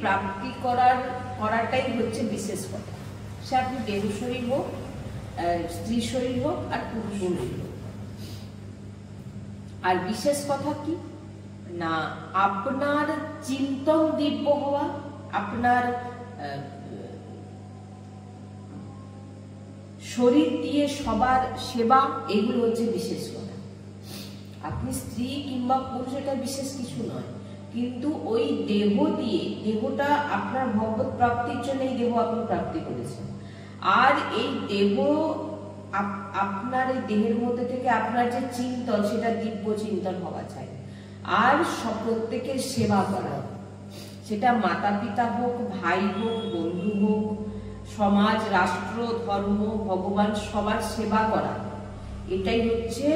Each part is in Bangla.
প্রাপ্তি করাটাই হচ্ছে বিশেষ কথা। সে আপনি দেহ শরীর হোক, স্ত্রী শরীর হোক, আর পুরুষ শরীর হোক। আর বিশেষ কথা কি না, আপনার চিন্তন দিব্য হওয়া, আপনার শরীর দিয়ে সবার সেবা, এগুলো হচ্ছে বিশেষ কথা। আপনি স্ত্রী কিংবা পুরুষ এটা বিশেষ কিছু নয়, কিন্তু ওই দেহ দিয়ে, দেহটা আপনার ভগবত প্রাপ্তির জন্য এই দেহ আপনি প্রাপ্তি করেছেন। আর এই দেহ, আপনার এই দেহের মধ্যে থেকে আপনার যে চিন্তন, সেটা দিব্য চিন্তন হওয়া চাই। আর প্রত্যেকের সেবা করা, সেটা মাতা পিতা হোক, ভাই হোক, বন্ধু হোক, সমাজ, রাষ্ট্র, ধর্ম, ভগবান, সবার সেবা করা, এটাই হচ্ছে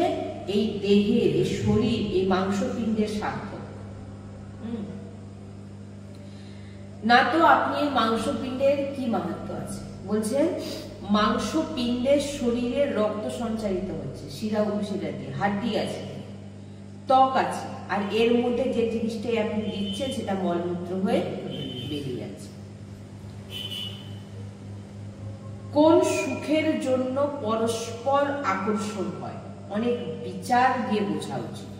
এই দেহের, এই শরীর, এই মাংসপিণ্ডের সার্থক। না তো আপনি এই মাংসপিণ্ডের কি মাহাত্ম্য আছে? বলছেন মাংসপিণ্ডের শরীরের রক্ত সঞ্চারিত হচ্ছে শিরা উপশিরা দিয়ে, হাড্ডি আছে, ত্বক আছে, আর এর মধ্যে যে জিনিসটাই আপনি দিচ্ছেন সেটা মলমূত্র হয়ে বেরিয়ে যাচ্ছে। কোন সুখের জন্য পরস্পর আকর্ষণ হয়, অনেক বিচার দিয়ে বোঝা উচিত।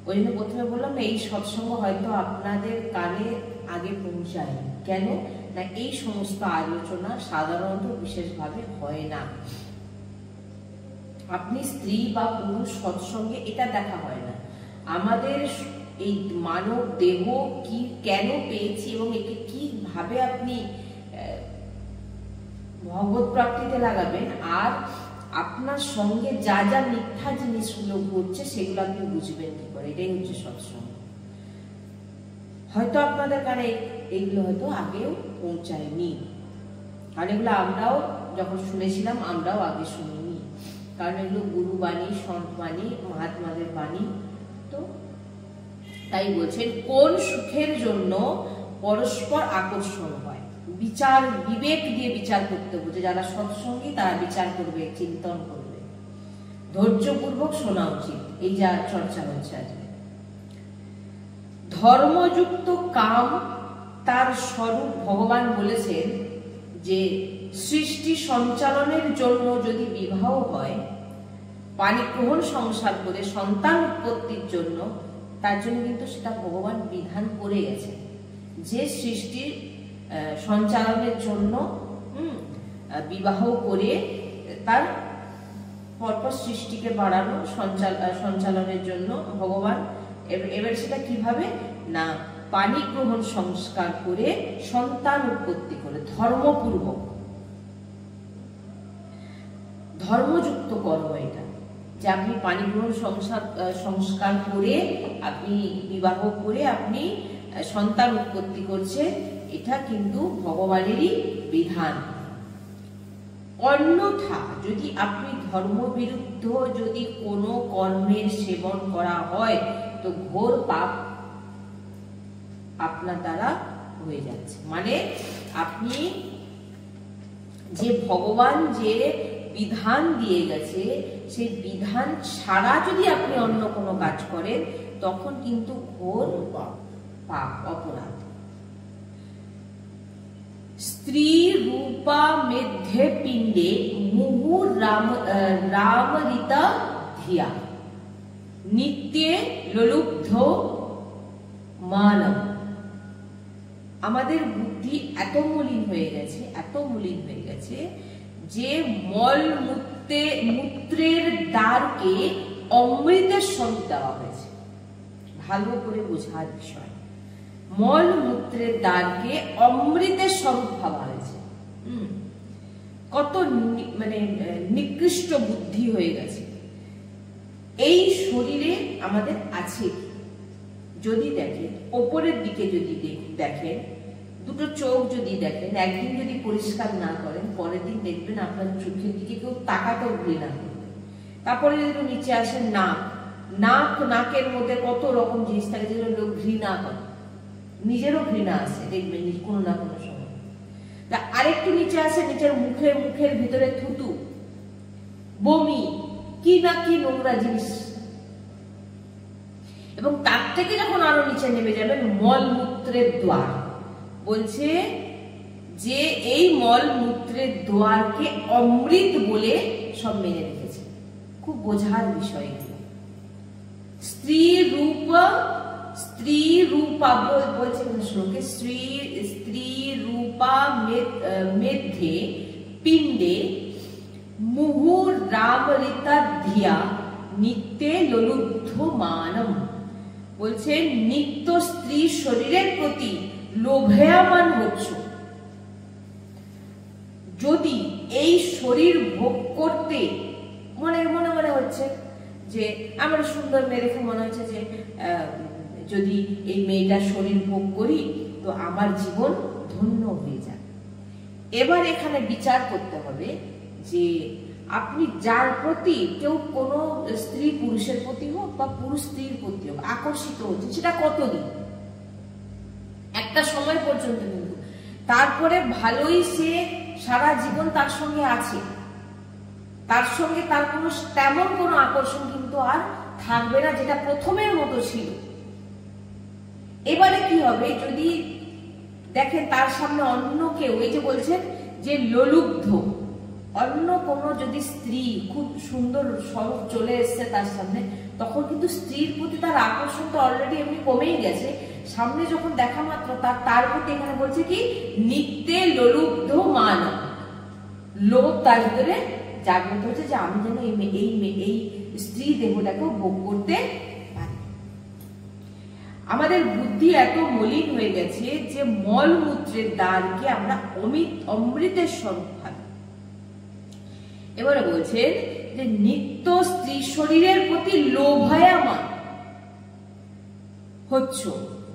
ওই জন্য প্রথমে বললাম এই সৎসঙ্গ হয়তো আপনাদের কানে আগে পৌঁছায়নি। কেন না, এই সমস্ত আলোচনা সাধারণত বিশেষভাবে হয় না। আপনি স্ত্রী বা পুরুষ সৎসঙ্গে এটা দেখা হয় না। আমাদের এই মানব দেহ কি কেন পেয়েছি এবং একে কিভাবে আপনি ভগবত প্রাপ্তিতে লাগাবেন, আর আপনার সঙ্গে যা যা মিথ্যা জিনিসগুলো ঘটছে সেগুলো আপনি বুঝবেন কি করে, এটাই হচ্ছে সৎসঙ্গ। হয়তো আপনাদের কানে এইগুলো হয়তো আগেও পৌঁছায়নি, কারণ এগুলো আমরাও যখন শুনেছিলাম আমরাও আগে শুনিনি, কারণ এগুলো গুরুবাণী, সন্তবাণী, মহাত্মাদের বাণী। তো তাই বলছেন কোন সুখের জন্য পরস্পর আকর্ষণ হয়, বিচার, বিবেক দিয়ে বিচার করতে বলছে। যারা সৎসঙ্গী তারা বিচার করবে, চিন্তন করবে, ধৈর্যপূর্বক শোনা উচিত। এই যা চর্চা হচ্ছে আজকে। ধর্মযুক্ত কাম তার স্বরূপ ভগবান বলেছেন যে সৃষ্টি সঞ্চালনের জন্য যদি বিবাহ হয়, পাণিগ্রহণ সংসার করে সন্তান উৎপত্তির জন্য, তার জন্য কিন্তু সেটা ভগবান বিধান করে গেছে যে সৃষ্টির সঞ্চালনের জন্য বিবাহ করে তার পরপর সৃষ্টিকে বাড়ানো, সঞ্চালনের জন্য ভগবান। এবার সেটা কিভাবে না, পাণিগ্রহণ সংস্কার করে সন্তান উৎপত্তি করে, ধর্মপূর্বক, ধর্মযুক্ত কর্ম এটা, যে আপনি পাণিগ্রহণ সংস্কার করে আপনি বিবাহ করে আপনি সন্তান উৎপত্তি করছে, এটা কিন্তু ভগবানেরই বিধান। অন্যথা যদি আপনি ধর্মবিরুদ্ধ যদি কোনো কর্মের সেবন করা হয়, তো ঘোর পাপ আপনার দ্বারা হয়ে যাচ্ছে। মানে আপনি যে ভগবান যে বিধান দিয়ে গেছে, সেই বিধান ছাড়া যদি আপনি অন্য কোনো কাজ করেন, তখন কিন্তু ঘোর পাপ, অপরাধ। স্ত্রী রূপা মেধ্যে পিণ্ডে মুহু রামরিতা ধিয়া নিত্যে ললুব্ধ মানব। আমাদের বুদ্ধি এত মলিন হয়ে গেছে, এত মলিন হয়ে গেছে যে মল মূত্রের দ্বারকে অমৃতের স্বরূপ দেওয়া হয়েছে। ভালো করে বোঝার বিষয়, মল মূত্রের দ্বারকে অমৃতের স্বরূপ ভাবা হয়েছে। কত মানে নিকৃষ্ট বুদ্ধি হয়ে গেছে। এই শরীরে আমাদের আছে, যদি দেখেন ওপরের দিকে যদি দেখেন, দুটো চোখ যদি দেখেন, একদিন যদি পরিষ্কার না করেন, পরের দিন দেখবেন আপনার চোখের দিকে কেউ তাকাতেও ঘৃণা করবে। তারপরে যদি নিচে আসেন নাকের মধ্যে কত রকম জিনিস থাকে যেগুলো লোক ঘৃণা করে, নিজেরও ঘৃণা আসে দেখবেন কোনো না কোনো সময়। আরেকটু নিচে আসে, নিচের মুখের ভিতরে থুতু, বমি, কি না কি নোংরা জিনিস। এবং তার থেকে যখন আরো নিচে নেমে যাবেন, মলমূত্রের দ্বার, বলছে যে এই মল মূত্রের দ্বারকে অমৃত বলে সব মেনে রেখেছে। খুব বোঝার বিষয় এগুলো। স্ত্রী রূপা বলছে শ্লোকে, স্ত্রী রূপা মেধ্যে পিণ্ডে মুহুর রামরিতা ধিয়া নিত্যে ললুব্ধ মানম। বলছে নিত্য স্ত্রী শরীরের প্রতি লোভেয়মান হচ্ছ। যদি এই শরীর ভোগ করতে মনে মনে হচ্ছে যে আমার সুন্দর মেয়ে দেখে মনে হচ্ছে যে যদি এই মেয়েটার শরীর ভোগ করি তো আমার জীবন ধন্য হয়ে যায়। এবার এখানে বিচার করতে হবে যে আপনি যার প্রতি কেউ কোনো স্ত্রী পুরুষের প্রতি হোক বা পুরুষ স্ত্রীর প্রতি হোক আকর্ষিত হচ্ছে, সেটা কতদিন, একটা সময় পর্যন্ত, কিন্তু তারপরে ভালোই সে সারা জীবন তার সঙ্গে আছে, তার সঙ্গে তার কোনো তেমন কোনো আকর্ষণ কিন্তু আর থাকবে না যেটা প্রথমের মতো ছিল। এবারে কি হবে যদি দেখেন তার সামনে অন্য কেউ, এই যে বলছেন যে লোলুব্ধ, অন্য কোনো যদি স্ত্রী খুব সুন্দর স্বরূপ চলে এসছে তার সামনে, তখন কিন্তু স্ত্রীর প্রতি তার আকর্ষণটা অলরেডি এমনি কমেই গেছে। সামনে যখন দেখা মাত্র তার প্রতি এখানে বলছে কি নিত্যে লোলুব্ধ মান, লোভ তার ভিতরে জাগ্রত হচ্ছে যে আমি যেন এই স্ত্রী দেহটাকেও ভোগ করতে পারি। আমাদের বুদ্ধি এত মলিন হয়ে গেছে যে মলমূত্রের দ্বারকে আমরা অমৃতের স্বরূপ ভাবি। এবারে বলছেন যে নিত্য স্ত্রী শরীরের প্রতি লোভায়মান হচ্ছ।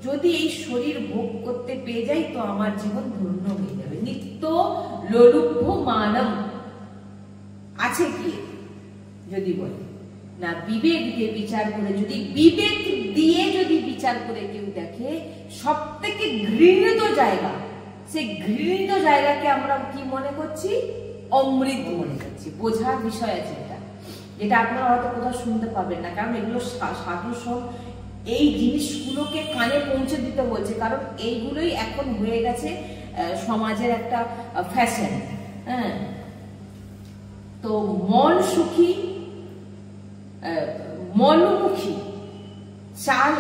যদি এই শরীর ভোগ করতে পেয়ে যাই তো আমার জীবন ধন্য হয়ে যাবে। নিত্য লোলুব্ধ মানম আছে কি যদি বলে না, বিবেক দিয়ে বিচার করে, যদি বিবেক দিয়ে যদি বিচার করে কেউ দেখে সব থেকে ঘৃণিত জায়গা, সেই ঘৃণিত জায়গাকে আমরা কি মনে করছি, অমৃত মনে করছি। বোঝার বিষয় আছে এটা, যেটা আপনারা হয়তো কোথাও শুনতে পাবেন না, কারণ এগুলো সাধু সব এই জিনিসগুলোকে কানে পৌঁছে দিতে বলছে, কারণ এইগুলোই এখন হয়ে গেছে সমাজের একটা ফ্যাশন। হ্যাঁ, তো মন সুখী মনোমুখী চাল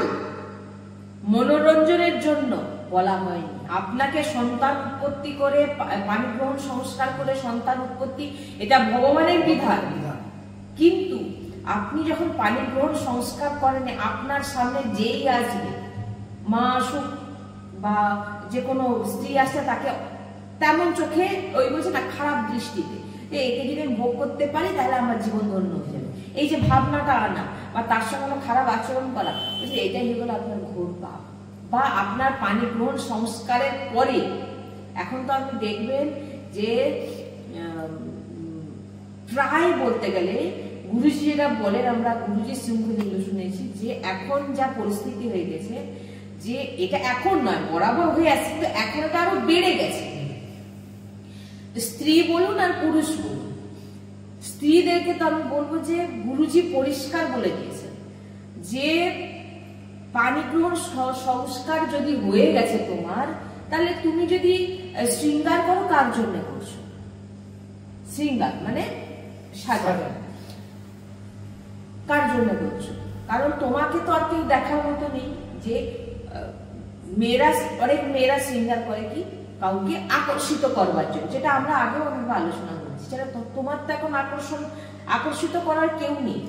মনোরঞ্জনের জন্য বলা হয়নি। আপনাকে সন্তান উৎপত্তি করে পানি গ্রহণ সংস্কার করে সন্তান উৎপত্তি, এটা ভগবানের বিধান, কিন্তু আপনি যখন পানি গ্রহণ সংস্কার করেন আপনার সামনে যেই আসবে, মা আসুক বা যে কোনো স্ত্রী আসছে, তাকে তেমন চোখে ওই বলছে না খারাপ দৃষ্টিতে, একে যদি আমি ভোগ করতে পারি তাহলে আমার জীবন ধন্য হয়ে যাবে, এই যে ভাবনাটা আনা বা তার সঙ্গে কোনো খারাপ আচরণ করা, এটাই হয়ে গেল আপনার ঘোর পাপ। বা আপনার পানি গ্রহণ সংস্কারের পরে এখন তো আপনি দেখবেন যে প্রায় বলতে গেলে গুরুজি যেটা বলেন, আমরা গুরুজির শৃঙ্খলা শুনেছি যে এখন যা পরিস্থিতি হয়ে গেছে, যে এটা এখন নয় বরাবর হয়ে আসছে, তো এখন এটা আরো বেড়ে গেছে। স্ত্রী বলুন আর পুরুষ বলুন, স্ত্রীদেরকে তো আমি বলবো যে গুরুজি পরিষ্কার বলে দিয়েছেন যে পানি গ্রহণ সংস্কার যদি হয়ে গেছে তোমার, তাহলে তুমি যদি শৃঙ্গার করো কার জন্য করছো? শৃঙ্গার মানে সাজানো, কার জন্য করছো? কারণ তোমাকে তো আর কেউ দেখার মতো নেই। যে মেয়েরা, অনেক মেয়েরা শৃঙ্গার করে কি কাউকে আকর্ষিত করবার জন্য, যেটা আমরা আগেও অনেক আলোচনা করেছি, সেটা তোমার তো এখন আকর্ষিত করার কেউ নেই।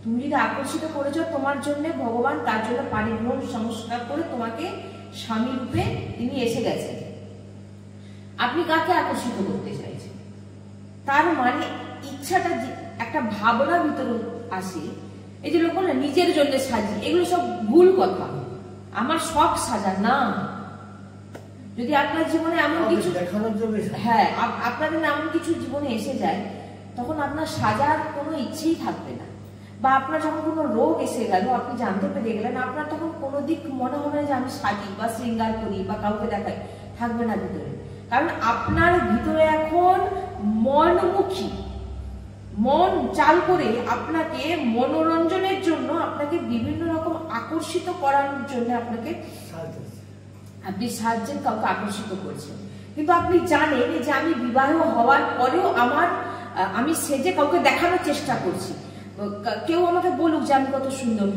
তুমি যদি আকর্ষিত করেছো তোমার জন্য ভগবান তার জন্য পানি গ্রহণ সংস্কার করে তোমাকে স্বামী রূপে তিনি এসে গেছেন। আপনি কাকে আকর্ষিত করতে চাইছেন? তার মানে ইচ্ছাটা একটা ভাবনা ভিতরে আসে, এই যে লোক নিজের জন্য সাজি, এগুলো সব ভুল কথা। আমার শখ সাজা না। যদি আপনার জীবনে এমন কিছু হ্যাঁ আপনাদের এমন কিছু জীবনে এসে যায়, তখন আপনার সাজার কোনো ইচ্ছেই থাকবে না। বা আপনার যখন কোনো রোগ এসে গেল, আপনি জানতে পেরে গেলেন, আপনার তখন কোনো দিক মনে হবে না যে আমি সাজি বা শৃঙ্গার করি বা কাউকে দেখাই, থাকবে না ভিতরে। কারণ আপনার ভিতরে এখন মনমুখী, মন চাল করে আপনাকে মনোরঞ্জনের জন্য, আপনাকে বিভিন্ন রকম আকর্ষিত করার জন্য আপনাকে আপনি সাহায্যের কাউকে আকর্ষিত করছেন, কিন্তু আপনি জানেন যে আমি বিবাহ হওয়ার পরেও আমি সেজে কাউকে দেখানোর চেষ্টা করছি, কেউ আমাকে বলুক যে আমি কত সুন্দর।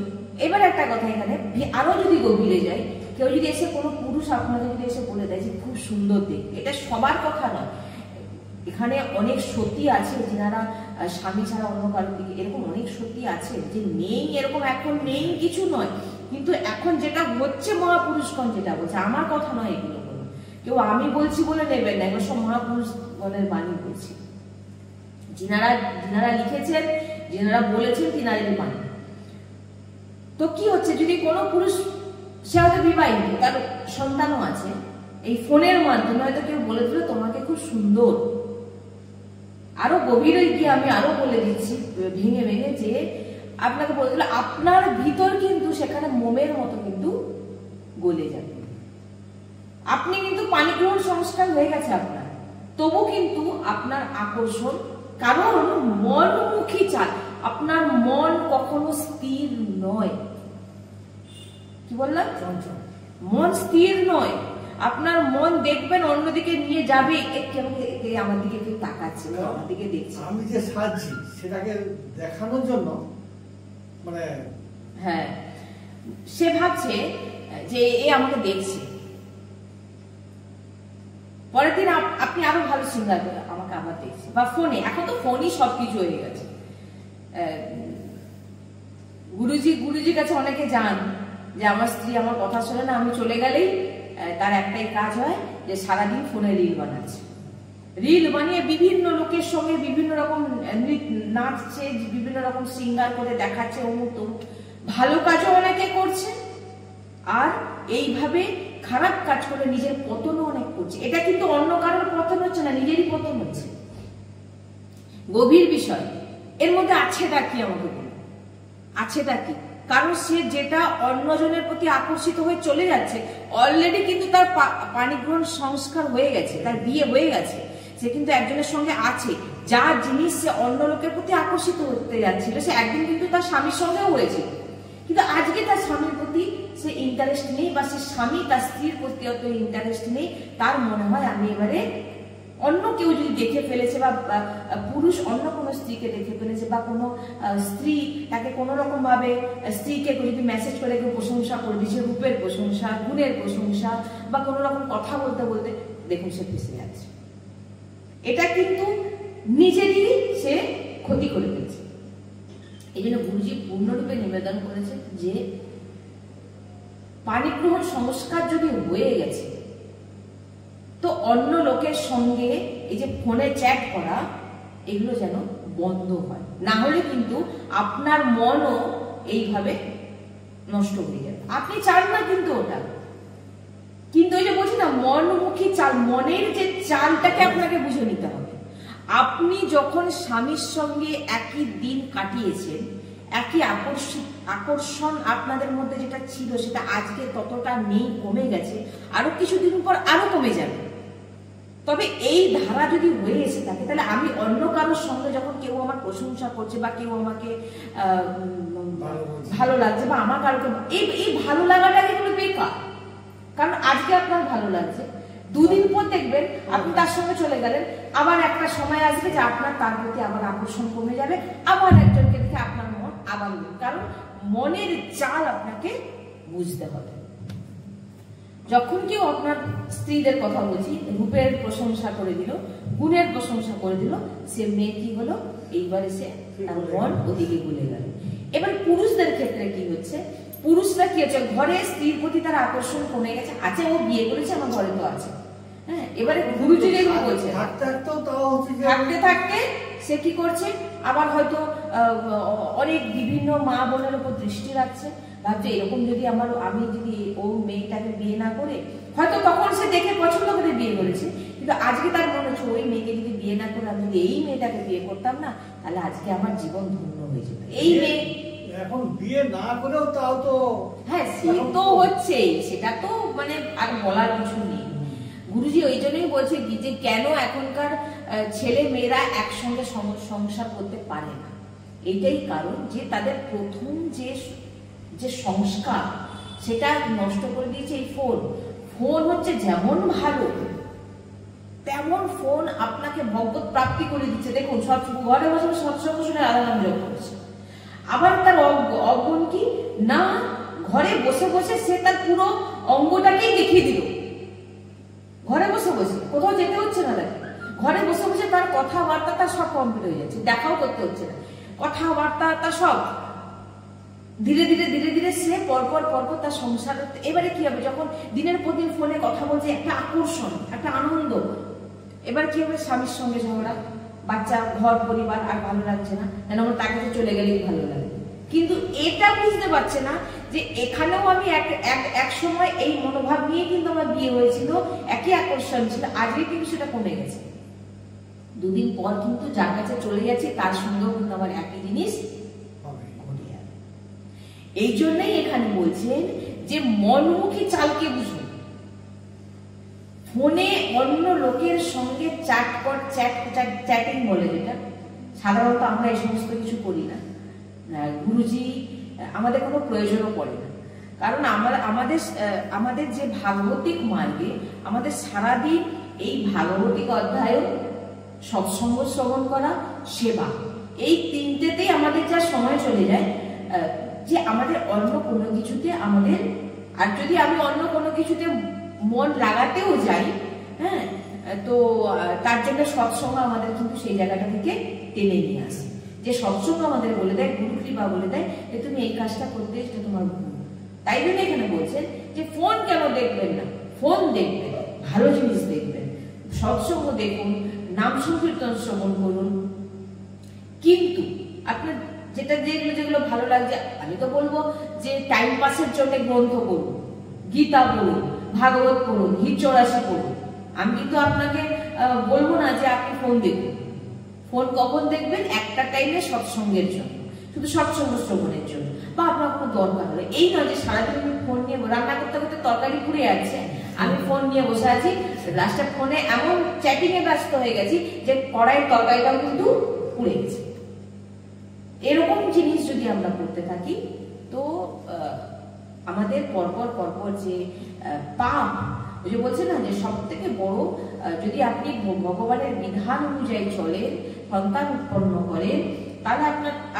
এবার একটা কথা এখানে আরো যদি গভীরে যায়, কেউ যদি এসে কোনো পুরুষ আপনাকে যদি এসে বলে দেয় যে খুব সুন্দর দেখতে, এটা সবার কথা নয়, এখানে অনেক সতী আছে যারা স্বামী ছাড়া অন্য কারোর দিকে, এরকম অনেক সতী আছে যে নেই, এরকম এখন নেই কিছু নয়, কিন্তু এখন যেটা হচ্ছে মহাপুরুষগণ যেটা বলছে, আমার কথা নয় এগুলো, কোনো কেউ আমি বলছি বলে নেবেন না, এগুলো সব মহাপুরুষগণের বাণী বলছি, যিনারা লিখেছেন, যিনারা বলেছেন, তিনারের বাণী। তো কি হচ্ছে, যদি কোনো পুরুষ, সে হয়তো বিবাহিত, তার সন্তানও আছে, এই ফোনের মাধ্যমে হয়তো কেউ বলে দিল তোমাকে খুব সুন্দর, আরো গভীরে গিয়ে আমি আরো বলে দিচ্ছি ভেঙে ভেঙে, যে আপনাকে বলে দিল আপনার ভিতর কিন্তু সেখানে মোমের মতো কিন্তু গলে যাবে, আপনি কিন্তু পানি গ্রহণ সংস্কার হয়ে গেছে আপনার, তবু কিন্তু আপনার আকর্ষণ, কারণ মনমুখী চাল, আপনার মন কখনো স্থির নয়। কি বললাম? মন স্থির নয়, আপনার মন দেখবেন অন্যদিকে নিয়ে যাবে, আমার দিকে কেউ তাকাচ্ছে, আমার দিকে দেখছে, আমি যে সাজছি সেটাকে দেখানোর জন্য, মানে হ্যাঁ, সে ভাবছে যে এ আমাকে দেখছে, পরের দিন আপনি আরো ভালো সিঙ্গার করে আমাকে আবার দেখছে, বা ফোনে, এখন তো ফোনই সবকিছু হয়ে গেছে। গুরুজির কাছে অনেকে যান যে আমার স্ত্রী আমার কথা শোনে না, আমি চলে গেলেই তার একটাই কাজ হয় যে সারাদিন ফোনে রিল বানাচ্ছে, রিল বানিয়ে বিভিন্ন লোকের সঙ্গে বিভিন্ন রকম নাচছে, বিভিন্ন রকম সিঙ্গার করে দেখাচ্ছে, অমুক তমুক, ভালো কাজও অনেকে করছে, আর এইভাবে খারাপ কাজ করে নিজের পতনও অনেক করছে। এটা কিন্তু অন্য কারোর পতন হচ্ছে না, নিজেরই পতন হচ্ছে। গভীর বিষয় এর মধ্যে আছেটা কি, আমাকে বলুন, আছেটা কি? কারণ সে যেটা অন্যজনের প্রতি আকর্ষিত হয়ে চলে যাচ্ছে, অলরেডি কিন্তু তার পানি গ্রহণ সংস্কার হয়ে গেছে, তার বিয়ে হয়ে গেছে, সে কিন্তু একজনের সঙ্গে আছে, যা জিনিস সে অন্য লোকের প্রতি আকর্ষিত হতে যাচ্ছিল, সে একদিন কিন্তু তার স্বামীর সঙ্গেও হয়েছিল, কিন্তু আজকে তার স্বামীর প্রতি সে ইন্টারেস্ট নেই, বা সে স্বামী তার স্ত্রীর প্রতি অত ইন্টারেস্ট নেই, তার মনে হয় আমি এবারে অন্য কেউ যদি দেখে ফেলেছে, বা পুরুষ অন্য কোনো স্ত্রীকে দেখে ফেলেছে, বা কোনো স্ত্রী তাকে কোনো রকম ভাবে, স্ত্রীকে যদি মেসেজ করে কেউ প্রশংসা করে দিচ্ছে, রূপের প্রশংসা, গুণের প্রশংসা, বা কোনো রকম কথা বলতে বলতে, দেখুন সে ফেসে যাচ্ছে, এটা কিন্তু নিজেরই সে ক্ষতি করে ফেলছে। এই জন্য গুরুজি পূর্ণরূপে নিবেদন করেছে যে পানি গ্রহণ সংস্কার যদি হয়ে গেছে, তো অন্য লোকের সঙ্গে এই যে ফোনে চ্যাট করা, এগুলো যেন বন্ধ হয়, না হলে কিন্তু আপনার মনও এইভাবে নষ্ট হয়ে যাবে। আপনি চান না কিন্তু ওটা, কিন্তু ওই যে বলছি না, মনমুখী চাল, মনের যে চালটাকে আপনাকে বুঝে নিতে হবে। আপনি যখন স্বামীর সঙ্গে একই দিন কাটিয়েছেন, একই আকর্ষণ আপনাদের মধ্যে যেটা ছিল, সেটা আজকে ততটা নেই, কমে গেছে, আরো কিছুদিন পর আরো কমে যাবে। তবে এই ধারা যদি হয়ে এসে থাকে, তাহলে আমি অন্য কারোর সঙ্গে যখন কেউ আমার প্রশংসা করছে, বা কেউ আমাকে ভালো লাগছে, বা আমার কারোকে, এই ভালো লাগাটা কিন্তু বেকার। কারণ আজকে আপনার ভালো লাগছে, দুদিন পর দেখবেন আপনি তার সঙ্গে চলে গেলেন, আবার একটা সময় আসবে যে আপনার তার প্রতি আবার আকর্ষণ কমে যাবে, আবার একজনকে দেখে আপনার মন আবার, কারণ মনের চাল আপনাকে বুঝতে হবে। যখন কেউ আপনার স্ত্রীদের কথা বলছি, রূপের প্রশংসা করে দিল, গুণের প্রশংসা করে দিল, সে মেয়ে কি হলো, এইবারে সে তার মন ওদিকে ভুলে গেল। এবার পুরুষদের ক্ষেত্রে কি হচ্ছে, পুরুষরা কি হচ্ছে, ঘরে স্ত্রীর প্রতি তার আকর্ষণ কমে গেছে, আছে, ও বিয়ে করেছে, আমার ঘরে তো আছে, হ্যাঁ, এবারে গুরুজি যেগুলো বলছে, থাকতে থাকতে সে কি করছে, আবার হয়তো অনেক বিভিন্ন মা বোনের উপর দৃষ্টি রাখছে, ভাবছে এরকম যদি আমি যদি ও মেয়েটাকে বিয়ে না করে, হয়তো তখন সে দেখে পছন্দ করে বিয়ে করেছে, কিন্তু আজকে তার মনে হচ্ছে ওই মেয়েকে যদি বিয়ে না করে আমি যদি এই মেয়েটাকে বিয়ে করতাম না, তাহলে আজকে আমার জীবন ধন্য হয়ে যেত। এই মেয়ে এখন বিয়ে না করেও তাও তো, হ্যাঁ, সে তো হচ্ছেই, সেটা তো মানে আর বলার কিছু নেই। গুরুজি ওই জন্যই বলছে কি, যে কেন এখনকার ছেলে মেয়েরা একসঙ্গে সংসার করতে পারে না, এইটাই কারণ যে তাদের প্রথম যে সংস্কার, সেটা নষ্ট করে দিয়েছে এই ফোন। ফোন হচ্ছে যেমন ভালো তেমন ফোন আপনাকে ভগবত প্রাপ্তি করে দিচ্ছে। দেখুন সব ঘরে বসে সৎসঙ্গ শুনে রাধা নাম জপ করছে। আবার তার অগুণ কি না, ঘরে বসে বসে সে তার পুরো অঙ্গটাকেই দেখিয়ে দিল। ঘরে বসে বসে কোথাও যেতে হচ্ছে না, তাকে ঘরে বসে বসে তার কথাবার্তা তার সব কমপ্লিট হয়ে যাচ্ছে, দেখাও করতে হচ্ছে না, কথাবার্তা তার সব ধীরে ধীরে ধীরে ধীরে সে পরপর পরপর তার সংসার। এবারে কি হবে, যখন দিনের পর দিন ফোনে কথা বলছে, একটা আকর্ষণ, একটা আনন্দ। এবার কি হবে, স্বামীর সঙ্গে ঝগড়া, বাচ্চা, ঘর পরিবার আর ভালো লাগছে না, কেন আমার তার কাছে চলে গেলেই ভালো লাগে। কিন্তু এটা বুঝতে পারছে না যে এখানেও আমি এক সময় এই মনোভাব নিয়ে কিন্তু আমার বিয়ে হয়েছিল, একই আকর্ষণ ছিল, আজকে কিন্তু সেটা কমে গেছে। দুদিন পর কিন্তু যার কাছে চলে যাচ্ছে তার সঙ্গেও কিন্তু আমার একই জিনিস ঘটে যাবে। এই জন্যই এখানে বলছেন যে মনমুখী চালকে বুঝুন। ফোনে অন্য লোকের সঙ্গে চ্যাটিং বলে, যেটা সাধারণত আমরা এই সমস্ত কিছু করি না, গুরুজি আমাদের কোনো প্রয়োজনও পড়ে না। কারণ আমাদের যে ভাগবতিক মার্গে আমাদের সারাদিন এই ভাগবতিক অধ্যায়ন, সৎসঙ্গ শ্রবণ করা, সেবা, এই তিনটেতেই আমাদের যা সময় চলে যায়, যে আমাদের অন্য কোনো কিছুতে আমাদের, আর যদি আমি অন্য কোনো কিছুতে মন লাগাতেও যাই, হ্যাঁ, তো তার জন্য সৎসঙ্গ আমাদের কিন্তু সেই জায়গাটা থেকে টেনে নিয়ে আসে। যে সৎসঙ্গ আমাদের বলে দেয়, গুরু কৃপা বলে দেয় যে তুমি এই কাজটা করতে, সেটা তোমার ভুল। তাই জন্য এখানে বলছেন যে ফোন কেন দেখবেন না, ফোন দেখবেন, ভালো জিনিস দেখবেন, সৎসঙ্গ দেখুন, নাম সংকীর্তন শ্রবণ করুন। কিন্তু আপনার যেগুলো ভালো লাগছে, আমি তো বলবো যে টাইম পাসের জন্য গ্রন্থ পড়ুন, গীতা পড়ুন, ভাগবত পড়ুন, হিট 84 পড়ুন। আমি কিন্তু আপনাকে বলবো না যে আপনি ফোন দেখুন। ফোন কখন দেখবেন, একটা টাইমে সৎসঙ্গের জন্য, শুধু সৎসঙ্গ শ্রবণের জন্য, বা আপনার কোনো দরকার হলে। এই নয় যে সারাদিন আমি ফোন নিয়ে রান্না করতে করতে তরকারি পুড়ে যাচ্ছে, আমি ফোন নিয়ে বসে আছি, লাস্টে ফোনে এমন চ্যাটিং এ ব্যস্ত হয়ে গেছি যে কড়াইয়ের তরকারিটাও কিন্তু পুড়ে গেছে। এরকম জিনিস যদি আমরা করতে থাকি, তো আমাদের পরপর যে পাপ, ওই যে বলছে না যে সব থেকে বড়, যদি আপনি ভগবানের বিধান অনুযায়ী চলেন, সন্তান উৎপন্ন করেন, তাহলে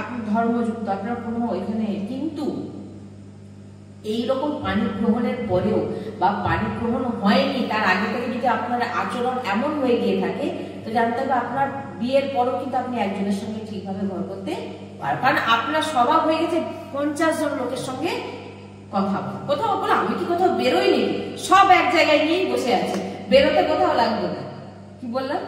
আপনি ধর্মযুক্ত, আপনার কোনো এখানে। কিন্তু এইরকম পানি গ্রহণের পরেও বা পানি গ্রহণ হয়নি তার আগে থেকে যদি আপনার আচরণ এমন হয়ে গিয়ে থাকে, তো জানতে হবে আপনার বিয়ের পরও কিন্তু আপনি একজনের সঙ্গে ঠিকভাবে ঘর করতে পারেন। কারণ আপনার স্বভাব হয়ে গেছে 50 জন লোকের সঙ্গে কথা বলা। কোথাও বলে আমি কি কোথাও বেরোই নি, সব এক জায়গায় নিয়েই বসে আছে, বেরোতে কোথাও লাগবে না। কি বললাম,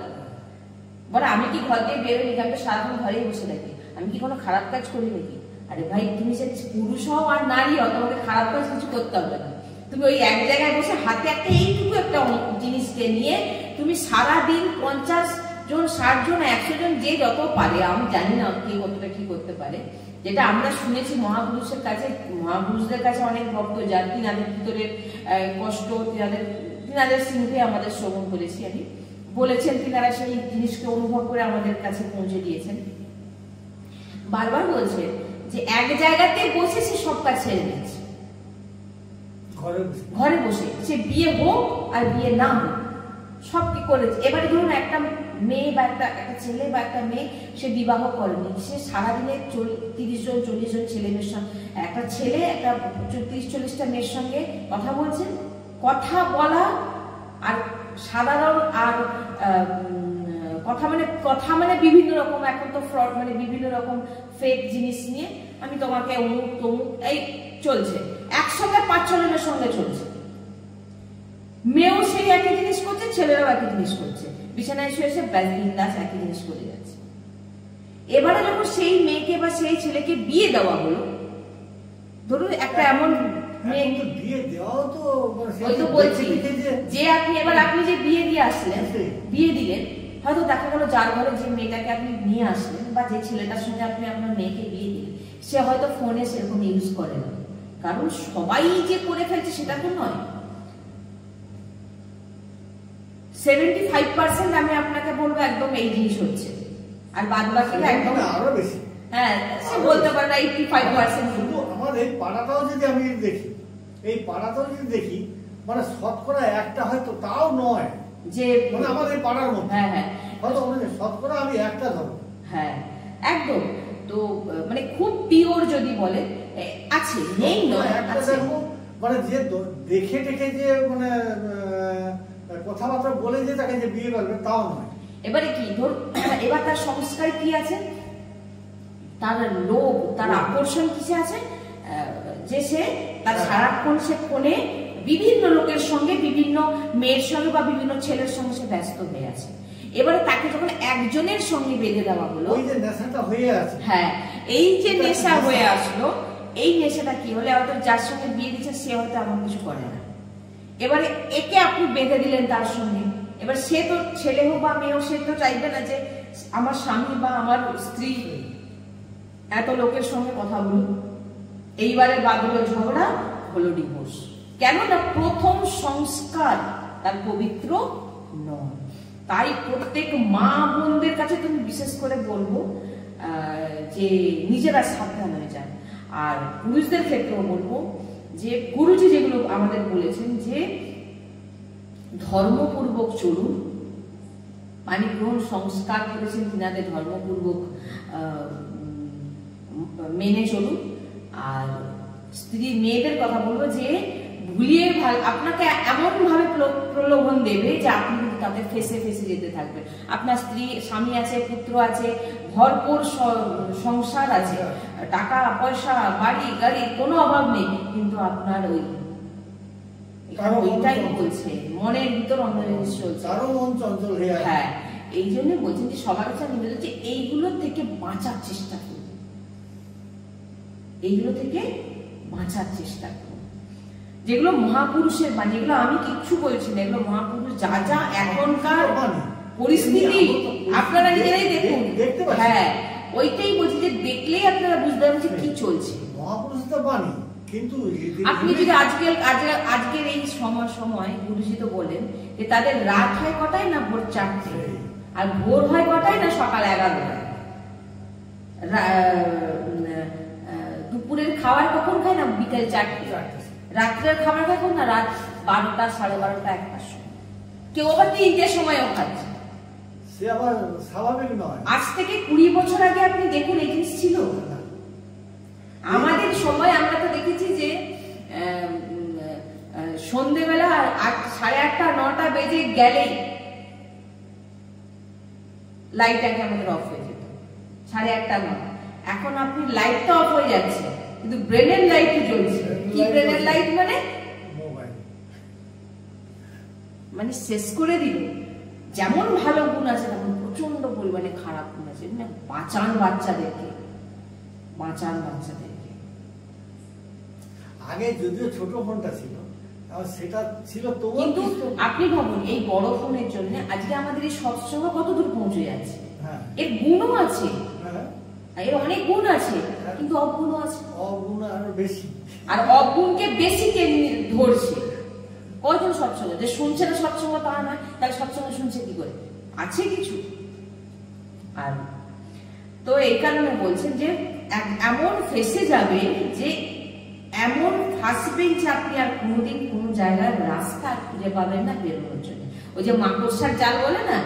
বলে আমি কি ঘর দিয়ে বেরোই নি, আমি তো সারাক্ষণ ঘরেই বসে থাকি, আমি কি কোনো খারাপ কাজ করি নাকি? আরে ভাই, তুমি যে পুরুষ হও আর নারী হও, তোমাকে খারাপ কাজ কিছু করতে হবে না। তুমি ওই এক জায়গায় বসে হাতে একটা এইটুকু একটা জিনিসকে নিয়ে তুমি সারাদিন 50 জন, 60 জন, 100 জন, যে যত পারে, আমি জানি না কে কতটা কি করতে পারে, যেটা আমরা শুনেছি মহাপুরুষের কাছে, মহাপুরুষদের কাছে অনেক ভক্ত যান, তিনাদের ভিতরে কষ্ট, তিনাদের সিংহে আমাদের শ্রবণ করেছি আমি, বলেছেন, তিনারা সেই জিনিসকে অনুভব করে আমাদের কাছে পৌঁছে দিয়েছেন। বারবার বলছেন যে এক জায়গাতে বসে সে সব কাজ ছেড়ে দিচ্ছে, ঘরে বসে, সে বিয়ে হোক আর বিয়ে না হোক, সব কি করেছে। এবারে ধরুন একটা মেয়ে বা একটা ছেলে বা একটা মেয়ে, সে বিবাহ করেনি, সে সারাদিনে 30 জন 40 জন ছেলে মেয়ের সঙ্গে, একটা ছেলে একটা 30-40টা মেয়ের সঙ্গে কথা বলছেন। কথা বলা আর সাধারণ আর কথা মানে বিভিন্ন রকম, এখন তো ফ্রড, মানে বিভিন্ন রকম ফেক জিনিস নিয়ে আমি তোমাকে অমুক তমুক এই চলছে, একসঙ্গে 5-6 জনের সঙ্গে চলছে। মেয়েও সেই একই জিনিস করছে, ছেলেরাও একই জিনিস করছে, বিছানায় শুয়ে এসে বিন্দাস একই জিনিস করে যাচ্ছে। এবারে যখন সেই মেয়েকে বা সেই ছেলেকে বিয়ে দেওয়া হলো, ধরুন একটা এমন মেয়ে, বিয়ে দেওয়াও তো ওই তো বলছি যে আপনি যে বিয়ে দিয়ে আসলেন, বিয়ে দিলেন, হয়তো দেখা গেল যার ঘরে যে মেয়েটাকে আপনি নিয়ে আসলেন বা যে ছেলেটার সঙ্গে আপনি আপনার মেয়েকে বিয়ে দিলেন, সে হয়তো ফোনে সেরকম ইউজ করে না। কারণ সবাই যে করে ফেলছে সেটা তো নয়। 75% আমি আপনাকে বলবো একদম এই জিনিস হচ্ছে, আর বাদ বাকিটা একদম আরো বেশি। হ্যাঁ, সে বলতে পারে না 85%। শুধু আমার এই পাড়াটাও যদি আমি দেখি, এই পাড়াটাও যদি দেখি, মানে শতকরা একটা হয়তো তাও নয়, যে মানে আমাদের পাড়ার মধ্যে হ্যাঁ হ্যাঁ হয়তো অনেক শতকরা আমি একটা ধরো। হ্যাঁ একদম। তো মানে খুব পিওর যদি বলে আছে, নেই নয় আছে। মানে যে দেখে টেকে যে মানে কথাবার্তা বলে যে তাকে যে বিয়ে করবে তাও নয়। এবারে কি ধর, এবার তার সংস্কার কি আছে, তার লোভ, তার আকর্ষণ কিসে আছে, যে সে তার সারাক্ষণ সে ফোনে বিভিন্ন লোকের সঙ্গে, বিভিন্ন মেয়ের সঙ্গে বা বিভিন্ন ছেলের সঙ্গে সে ব্যস্ত হয়ে আছে। এবারে তাকে যখন একজনের সঙ্গে বেঁধে দেওয়া হলো, ওই যে নেশাটা হয়ে আছে, হ্যাঁ এই যে নেশা হয়ে আসলো, এই নেশাটা কি হলে হয়তো যার সঙ্গে বিয়ে দিচ্ছে সে হয়তো এমন কিছু করে না, এবারে একে আপনি বেঁধে দিলেন তার সঙ্গে। এবার সে তো ছেলে হোক বা মেয়ে হোক, সে তো চাইবে না যে আমার স্বামী বা আমার স্ত্রী এত লোকের সঙ্গে কথা বলুক। এইবারে বাদল ঝগড়া, হলো ডিভোর্স। কেন না প্রথম সংস্কার তার পবিত্র নয়। তাই প্রত্যেক মা বোনদের কাছে তুমি বিশেষ করে বলবো যে নিজেরা সাবধান হয়ে যান। আর পুরুষদের ক্ষেত্রেও বলবো যে গুরুজি যেগুলো আমাদের বলেছেন যে ধর্মপূর্বক চলুন, পানি গ্রহণ সংস্কার করেছেন তিনাদের ধর্মপূর্বক মেনে চলুন। আর স্ত্রী মেয়েদের কথা বলবো যে ভুলিয়ে আপনাকে এমন ভাবে প্রলোভন দেবে যে আপনি কিন্তু তাদের ফেসে ফেসে যেতে থাকবেন। আপনার স্ত্রী, স্বামী আছে, পুত্র আছে, ভরপুর সংসার আছে, টাকা পয়সা, বাড়ি গাড়ি কোনো অভাব নেই, কিন্তু আপনার ওইটাই বলছে মনের ভিতর অন্য জিনিস চলছে, হ্যাঁ। এই জন্য বলছেন যে সবার কাছে আমি বলছি যে এইগুলো থেকে বাঁচার চেষ্টা করুন, এইগুলো থেকে বাঁচার চেষ্টা করুন। যেগুলো মহাপুরুষের বাণী, এগুলো আমি কিচ্ছু বলছি না, এগুলো মহাপুরুষ যা যা এখনকার পরিস্থিতি আপনারা নিজেরাই দেখুন, হ্যাঁ ওইটাই বলছি যে দেখলেই আপনারা বুঝতে পারবেন যে কি চলছে। মহাপুরুষের বাণী কিন্তু আপনি যদি আজকের এই সময় গুরুজি তো বলেন যে তাদের রাত হয় কটায় না ভোর 4টে, আর ভোর হয় কটায় না সকাল 11টায়, দুপুরের খাবার কখন খায় না বিকেল 4টে, রাত্রের খাবার কখন না রাত 12টা, 12:30, 1টার সময়, কেউ আবার 3টের সময়ও খাচ্ছে। সে আবার স্বাভাবিক নয়। আজ থেকে 20 বছর আগে আপনি দেখুন এই জিনিস ছিল। আমাদের সময় আমরা তো দেখেছি যে সন্ধ্যেবেলা 8:30, 9টা বেজে গেলেই লাইট আগে আমাদের অফ হয়ে যেত, 8:30, 9টা। এখন আপনি লাইটটা অফ হয়ে যাচ্ছে কিন্তু ব্রেনের লাইট জ্বলছে। কি ব্রেনের লাইট মানে শেষ করে দিল। যেমন ভালো গুণ আছে তেমন প্রচন্ড পরিমাণে খারাপ গুণ আছে। বাঁচান বাচ্চাদেরকে, বাঁচান বাচ্চাদেরকে। আগে যদিও ছোট ফোনটা ছিল, সেটা ছিল তো, কিন্তু আপনি ভাবুন এই বড় ফোনের জন্য আজকে আমাদের এই সৎসঙ্গ কত দূর পৌঁছে যাচ্ছে। এর গুণও আছে, এর অনেক গুণ আছে, কিন্তু অগুণও আছে, অগুণ আরো বেশি। আর অগুণকে বেশি কে ধরছে? কয়জন সৎসঙ্গ যে শুনছে না সৎসঙ্গ তা নয়, তাহলে সৎসঙ্গ শুনছে কি করে? আছে কিছু। আর তো এই কারণে বলছেন যে এমন ফেসে যাবে যে এমন ফাঁসবেন যে আপনি আর কোনোদিন কোনো জায়গায় রাস্তা খুঁজে পাবেন না বেরোনোর জন্য। ওই যে মাকড়সার জাল বলে না,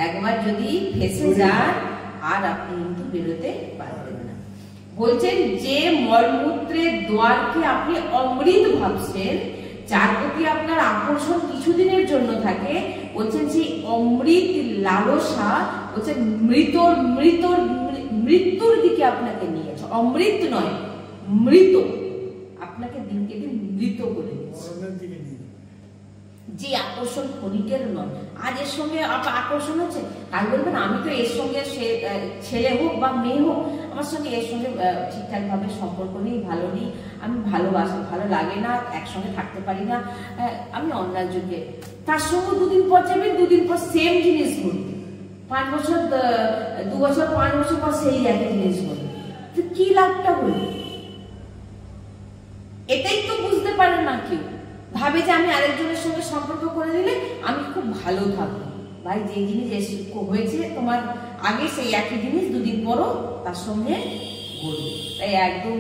একবার যদি ফেসে যান আর আপনি কিন্তু বেরোতে পারবেন না। বলছেন যে মলমূত্রের দ্বারকে আপনি অমৃত ভাবছেন, যার প্রতি আপনার আকর্ষণ কিছুদিনের জন্য থাকে, বলছেন সেই অমৃত লালসা বলছেন মৃত্যুর দিকে আপনাকে নিয়েছে। অমৃত নয়, মৃত, আপনাকে দিনকে দিন মৃত করে দিচ্ছে। যে আকর্ষণ ক্ষণিকের নয়। আজ এর সঙ্গে আকর্ষণ হচ্ছে, কাল বলবেন আমি তো এর সঙ্গে ছেলে হোক বা মেয়ে হোক আমার সঙ্গে এর সঙ্গে ঠিকঠাক ভাবে সম্পর্ক নেই, ভালো নেই, আমি ভালোবাসি, ভালো লাগে না, একসঙ্গে থাকতে পারি না, আমি অন্য একজনকে। তার সঙ্গে দুদিন পর যাবে, দুদিন পর সেম জিনিস ঘটবে, 5 বছর 2 বছর 5 বছর পর সেই একই জিনিস ঘটবে। তো কি লাভটা হলো? এটাই তো বুঝতে পারে না কেউ। ভাবে যে আমি আরেকজনের সঙ্গে সম্পর্ক করে দিলে আমি খুব ভালো থাকবো। ভাই যে জিনিস হয়েছে তোমার আগে, সেই একই জিনিস দুদিন পরও তার সঙ্গে ঘটবে। তাই একদম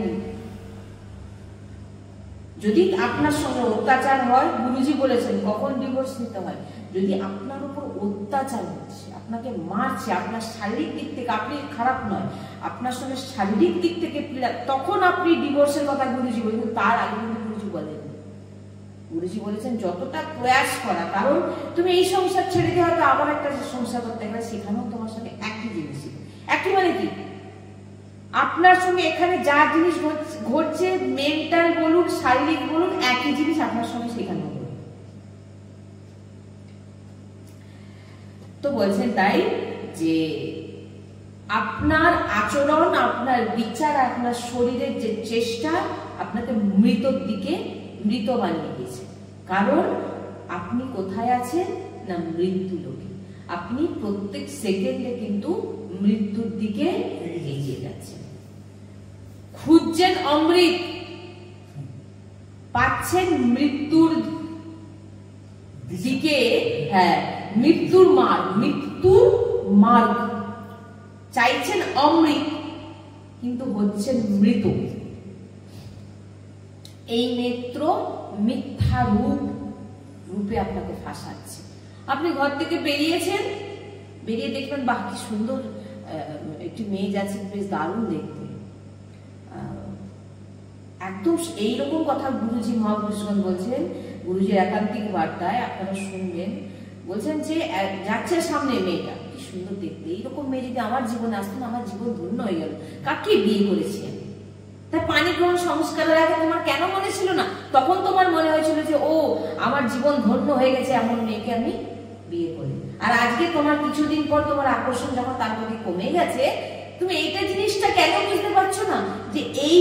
যদি আপনার সঙ্গে অত্যাচার হয়, গুরুজি বলেছেন কখন ডিভোর্স নিতে হয়, যদি আপনার উপর অত্যাচার হচ্ছে, আপনাকে মারছে, আপনার শারীরিক দিক থেকে আপনি খারাপ নয়, আপনার সঙ্গে শারীরিক দিক থেকে তখন আপনি ডিভোর্সের কথা গুরুজি বলছেন। তার আগে কিন্তু গুরুজি বলেন, গুরুজি বলেছেন যতটা প্রয়াস করা, কারণ তুমি এই সংসার ছেড়ে দিয়ে হয়তো আবার একটা সংসার করতে গেলে সেখানেও তোমার সঙ্গে একই জিনিস, একই মানে কি আপনার সঙ্গে এখানে যা জিনিস ঘটছে, মেন্টাল বলুন শারীরিক বলুন, একই জিনিস আপনার সঙ্গে সেখানেও ঘটবে। তো বলছেন তাই যে আপনার আচরণ, আপনার বিচার, আপনার শরীরের যে চেষ্টা আপনাকে মৃতর দিকে মৃত বানিয়ে দিয়েছে। কারণ আপনি কোথায় আছেন না মৃত্যু লোকে, আপনি প্রত্যেক সেকেন্ডে কিন্তু মৃত্যুর দিকে এগিয়ে যাচ্ছেন। খুঁজছেন অমৃত, পাচ্ছেন মৃত্যুর দিকে, হ্যাঁ মৃত্যুর মার্গ, চাইছেন অমৃত কিন্তু হচ্ছেন মৃত। এই নেত্র মিথ্যা রূপে আপনাকে ফাঁসাচ্ছে। আপনি ঘর থেকে বেরিয়েছেন, বেরিয়ে দেখবেন বাহ কি সুন্দর একটি মেয়ে যাচ্ছে, বেশ দারুণ দেখতে, একদম এইরকম কথা গুরুজি মহাপুরুষগণ বলছেন, গুরুজির একান্তিক বার্তায় আপনারা শুনবেন। বলছেন যে যাচ্ছে সামনে মেয়েটা কি সুন্দর দেখতে, এইরকম মেয়ে যদি আমার জীবনে আসতো না, আমার জীবন ধন্য হয়ে গেল। কাকে বিয়ে করেছি আমি? তাই পানি গ্রহণ সংস্কারের আগে তোমার কেন মনে ছিল না? তখন তোমার মনে হয়েছিল যে ও আমার জীবন ধন্য হয়ে গেছে, এমন মেয়েকে আমি বিয়ে করি। আর আজকে তোমার কিছুদিন পর তোমার আকর্ষণ যখন তার প্রতি কমে গেছে, তুমি এইটা জিনিসটা কেন বুঝতে পারছো না যে এই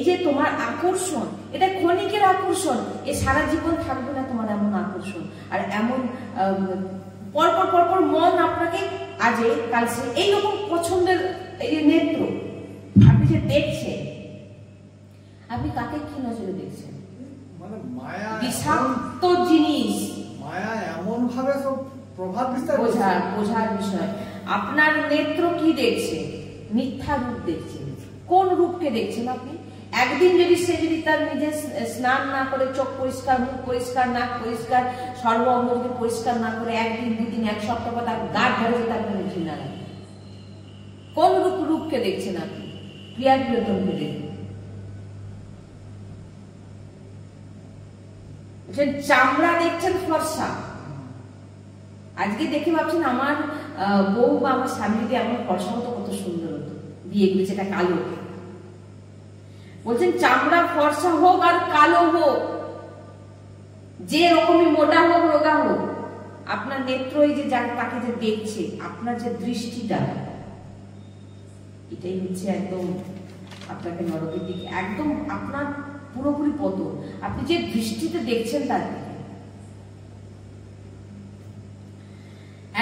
যে তোমার আকর্ষণ, এটা ক্ষণিকের আকর্ষণ, এ সারা জীবন থাকবে না তোমার এমন আকর্ষণ। আর এমন পরপর মন আপনাকে আজে কালসে এইরকম পছন্দের এই যে নেত্র আপনি যে দেখছেন, আপনি কাকে কি নজরে দেখছেন? মানে মায়া, বিষাক্ত জিনিস, মায়া এমন ভাবে সব প্রভাব বিস্তার বোঝার বিষয়। আপনার নেত্র কি দেখছে? মিথ্যা রূপ দেখছেন। কোন রূপকে দেখছেন আপনি? একদিন যদি সে যদি তার নিজের স্নান না করে, চোখ পরিষ্কার, মুখ পরিষ্কার, নাক পরিষ্কার, সর্ব অঙ্গ যদি পরিষ্কার না করে একদিন, দুদিন, এক সপ্তাহ পর তার গাঢ় ধরে যেতে আপনার ঘৃণা লাগে। কোন রূপকে দেখছেন আপনি? ক্রিয়া বিনোদনকে দেখুন। চামড়া দেখছেন ফর্সা, আজকে দেখে ভাবছেন আমার বউ বা আমার স্বামী যদি এমন ফর্সা হতো কত সুন্দর হতো, বিয়ে করেছে এটা কালো। বলছেন চামড়া ফর্সা হোক আর কালো হোক, যে রকমই মোটা হোক রোগা হোক, আপনার নেত্র এই যে তাকে যে দেখছে, আপনার যে দৃষ্টিটা, এটাই হচ্ছে একদম আপনাকে নরকের দিকে, একদম আপনার পুরোপুরি পতন। আপনি যে দৃষ্টিতে দেখছেন তার দিকে।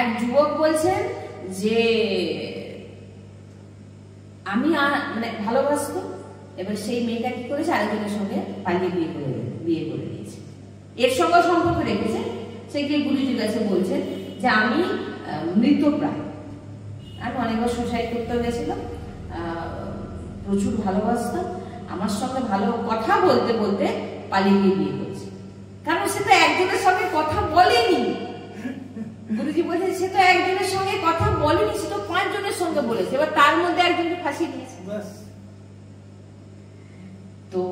এক যুবক বলছেন যে আমি মানে ভালোবাসতো, এবার সেই মেয়েটা কি করেছে, আরেকজনের সঙ্গে পালিয়ে বিয়ে করে দিয়েছে। এর সঙ্গে সম্পর্ক রেখেছে। সে গিয়ে গুরুজির কাছে বলছেন যে আমি মৃতপ্রায়, আমি অনেকবার সুসাইড করতে গেছিলাম, প্রচুর ভালোবাসতাম, আমার সঙ্গে ভালো কথা বলতে বলতে পালিয়ে গিয়ে বিয়ে করেছে। কারণ সে তো একজনের সঙ্গে কথা বলেনি। গুরুজি বলছেন সে তো একজনের সঙ্গে কথা বলেনি, সে তো 5 জনের সঙ্গে বলেছে, এবার তার মধ্যে একজনকে ফাঁসিয়ে দিয়েছে। তো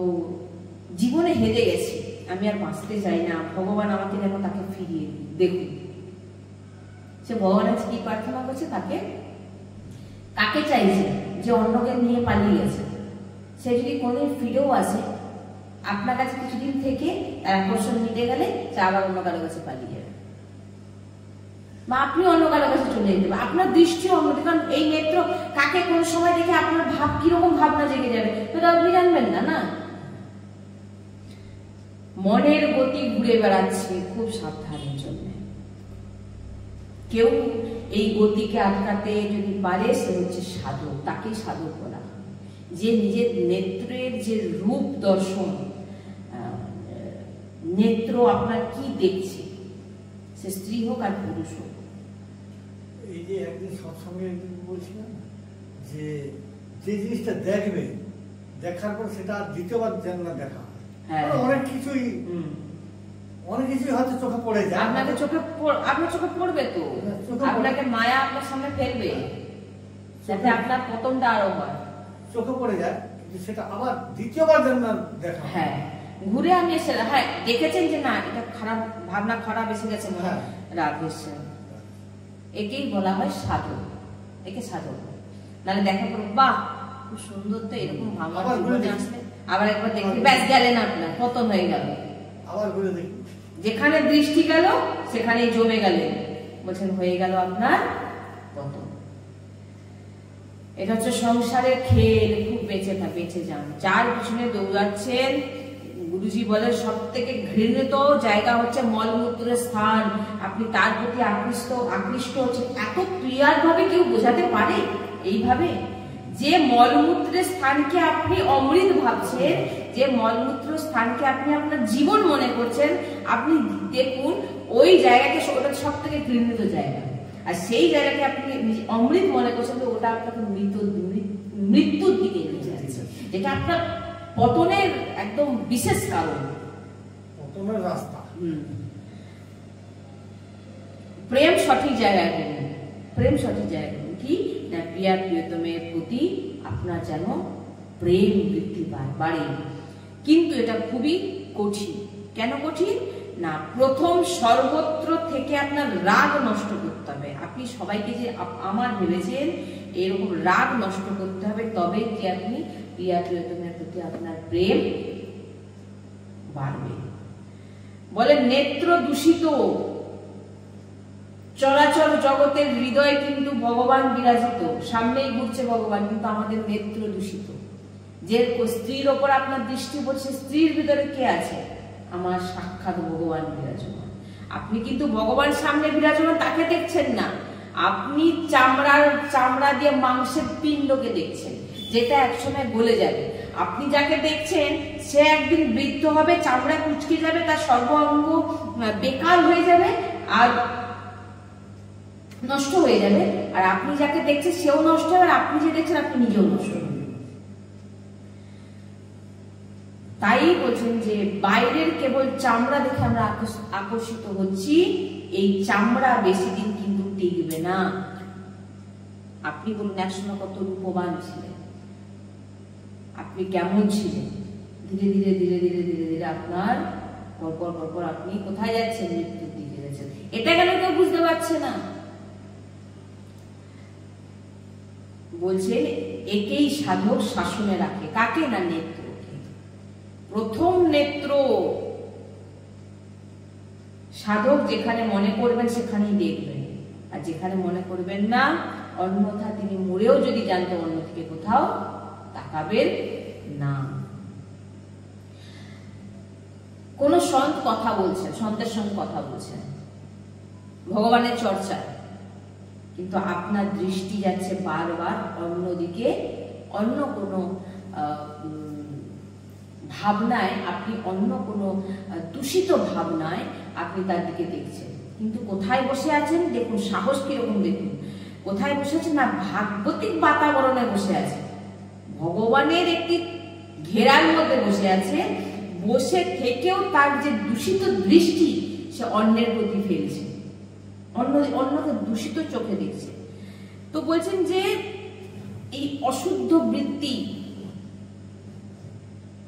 জীবনে হেরে গেছি, আমি আর বাঁচতে চাই না, ভগবান আমাকে যেন তাকে ফিরিয়ে দেখুন। সে ভগবান আজ কি প্রার্থনা করছে, কাকে চাইছে যে অন্যকে নিয়ে পালিয়ে গেছে, সে যদি কোনদিন ফিরেও আসে আপনার কাছে কিছুদিন থেকে তার আকর্ষণ মিটে গেলে সে আবার অন্য কারো কাছে পালিয়ে যাবে, বা আপনি অন্য কারো কাছে চলে যেতে পারেন। আপনার দৃষ্টি অন্যদিকে, কারণ এই নেত্র কাকে কোন সময় দেখে আপনার কিরকম ভাবনা জেগে যাবে সেটা আপনি জানবেন না। না, মনের গতি ঘুরে বেড়াচ্ছে, খুব সাবধানের জন্য। কেউ এই গতিকে আটকাতে যদি পারে সে হচ্ছে সাধক, তাকেই সাধক বলা হয়। যে নিজের নেত্রের যে রূপ দর্শন, নেত্র আপনার কি দেখছে, সে স্ত্রী হোক আর পুরুষ হোক। এই যে একদিন সৎসঙ্গে একদিন বলছিলাম যে জিনিসটা দেখবে দেখার পর সেটা দ্বিতীয়বার যেন না দেখা হয়। হ্যাঁ। অনেক কিছুই হয়তো চোখে পড়ে যায়। আপনার চোখে পড়বে তো, আপনাকে মায়া আপনার সামনে ফেলবে যাতে আপনার পতনটা আরো হয়, চোখে পড়ে যায়, কিন্তু সেটা আবার দ্বিতীয়বার যেন না দেখা। হ্যাঁ, ঘুরে আমি এসে হ্যাঁ দেখেছেন যে না এটা খারাপ ভাবনা, খারাপ এসে গেছে, মনে রাগ এসছে, একেই বলা হয় সাধক। একে সাধক। নাহলে দেখা করো বাহ খুব সুন্দর, তো এরকম ভাবনা জীবনে আসলে আবার একবার দেখি ব্যাস গেলেন, আপনার পতন হয়ে গেল। আবার ঘুরে দেখি, যেখানে দৃষ্টি গেল সেখানেই জমে গেলেন, বলছেন হয়ে গেল আপনার পতন। এটা হচ্ছে সংসারের খেল, খুব বেঁচে যান। যার পিছনে দৌড়াচ্ছেন, গুরুজি বলে সব থেকে ঘৃণিত জায়গা হচ্ছে মলমূত্রের স্থান, আপনি তার প্রতি আকৃষ্ট হচ্ছে। এত ক্লিয়ার ভাবে কেউ বোঝাতে পারে এইভাবে? যে মলমূত্রের স্থানকে আপনি অমৃত ভাবছেন, যে মলমূত্র স্থানকে আপনি আপনার জীবন মনে করছেন, আপনি দেখুন ওই জায়গাকে, ওটা সব থেকে ঘৃণিত জায়গা, আর সেই জায়গাকে আপনি অমৃত মনে করছেন, তো ওটা আপনাকে মৃত্যুর দিকে নিয়ে যাচ্ছে, যেটা আপনার পতনের একদম বিশেষ কারণ, পতনের রাস্তা। প্রেম সঠিক জায়গায় করুন, প্রেম সঠিক জায়গায় করুন। কি না, প্রিয়া প্রিয়তমের প্রতি আপনার যেন প্রেম বৃদ্ধি বাড়ে। কিন্তু এটা খুবই কঠিন। কেন কঠিন না, প্রথম সর্বত্র থেকে আপনার রাগ নষ্ট করতে হবে। আপনি সবাইকে যে আমার ভেবেছেন এরকম রাগ নষ্ট করতে হবে, তবে কি আপনি প্রিয়া প্রিয়তমের প্রতি আপনার প্রেম বাড়বে। বলে নেত্র দূষিত চলাচল জগতের হৃদয়ে কিন্তু ভগবান বিরাজিত, সামনেই ঘুরছে ভগবান, কিন্তু আমাদের নেত্র দূষিত। যে স্ত্রীর ওপর আপনার দৃষ্টি পড়ছে, স্ত্রীর ভিতরে কে আছে? আমার সাক্ষাৎ ভগবান বিরাজমান। আপনি কিন্তু ভগবান সামনে বিরাজমান, তাকে দেখছেন না, আপনি চামড়া দিয়ে মাংসের পিণ্ডকে দেখছেন, যেটা একসময় গলে যাবে। আপনি যাকে দেখছেন সে একদিন বৃদ্ধ হবে, চামড়া কুচকে যাবে, তার সর্বাঙ্গ বেকার হয়ে যাবে আর নষ্ট হয়ে যাবে। আর আপনি যাকে দেখছেন সেও নষ্ট হবে, আর আপনি যে দেখছেন আপনি নিজেও নষ্ট হবেন। তাই বলছেন যে বাইরের কেবল চামড়া দেখে আমরা আকর্ষিত হচ্ছি, এই চামড়া বেশি দিন কিন্তু টিকবে না। আপনি বলুন একসময় কত রূপবান ছিলেন, আপনি কেমন ছিলেন, ধীরে ধীরে ধীরে ধীরে ধীরে ধীরে আপনার পরপর আপনি কোথায় যাচ্ছেন? মৃত্যুর দিকে যাচ্ছেন। এটা কেন কেউ বুঝতে পারছে না? বলছেন একেই সাধক শাসনে রাখে, কাকে না নেত্রকে। প্রথম নেত্র সাধক যেখানে মনে করবেন সেখানেই দেখবেন, আর যেখানে মনে করবেন না, অন্যথা তিনি মরেও যদি জানতো অন্যদিকে কোথাও তাকাবেন না। কোন সন্ত কথা বলছেন, সন্তের সঙ্গে কথা বলছেন ভগবানের চর্চা, কিন্তু আপনার দৃষ্টি যাচ্ছে বারবার অন্যদিকে, অন্য কোনো ভাবনায়, আপনি অন্য কোনো দূষিত ভাবনায় আপনি তার দিকে দেখছেন। কিন্তু কোথায় বসে আছেন দেখুন, সাহস কিরকম দেখুন, কোথায় বসে আছেন না, ভাগবতিক বাতাবরণে বসে আছে, ভগবানের একটি ঘেরার মধ্যে বসে আছে, বসে থেকেও তার যে দূষিত দৃষ্টি সে অন্যের প্রতি ফেলছে, অন্যকে দূষিত চোখে দেখছে। তো বলছেন যে এই অশুদ্ধ বৃত্তি,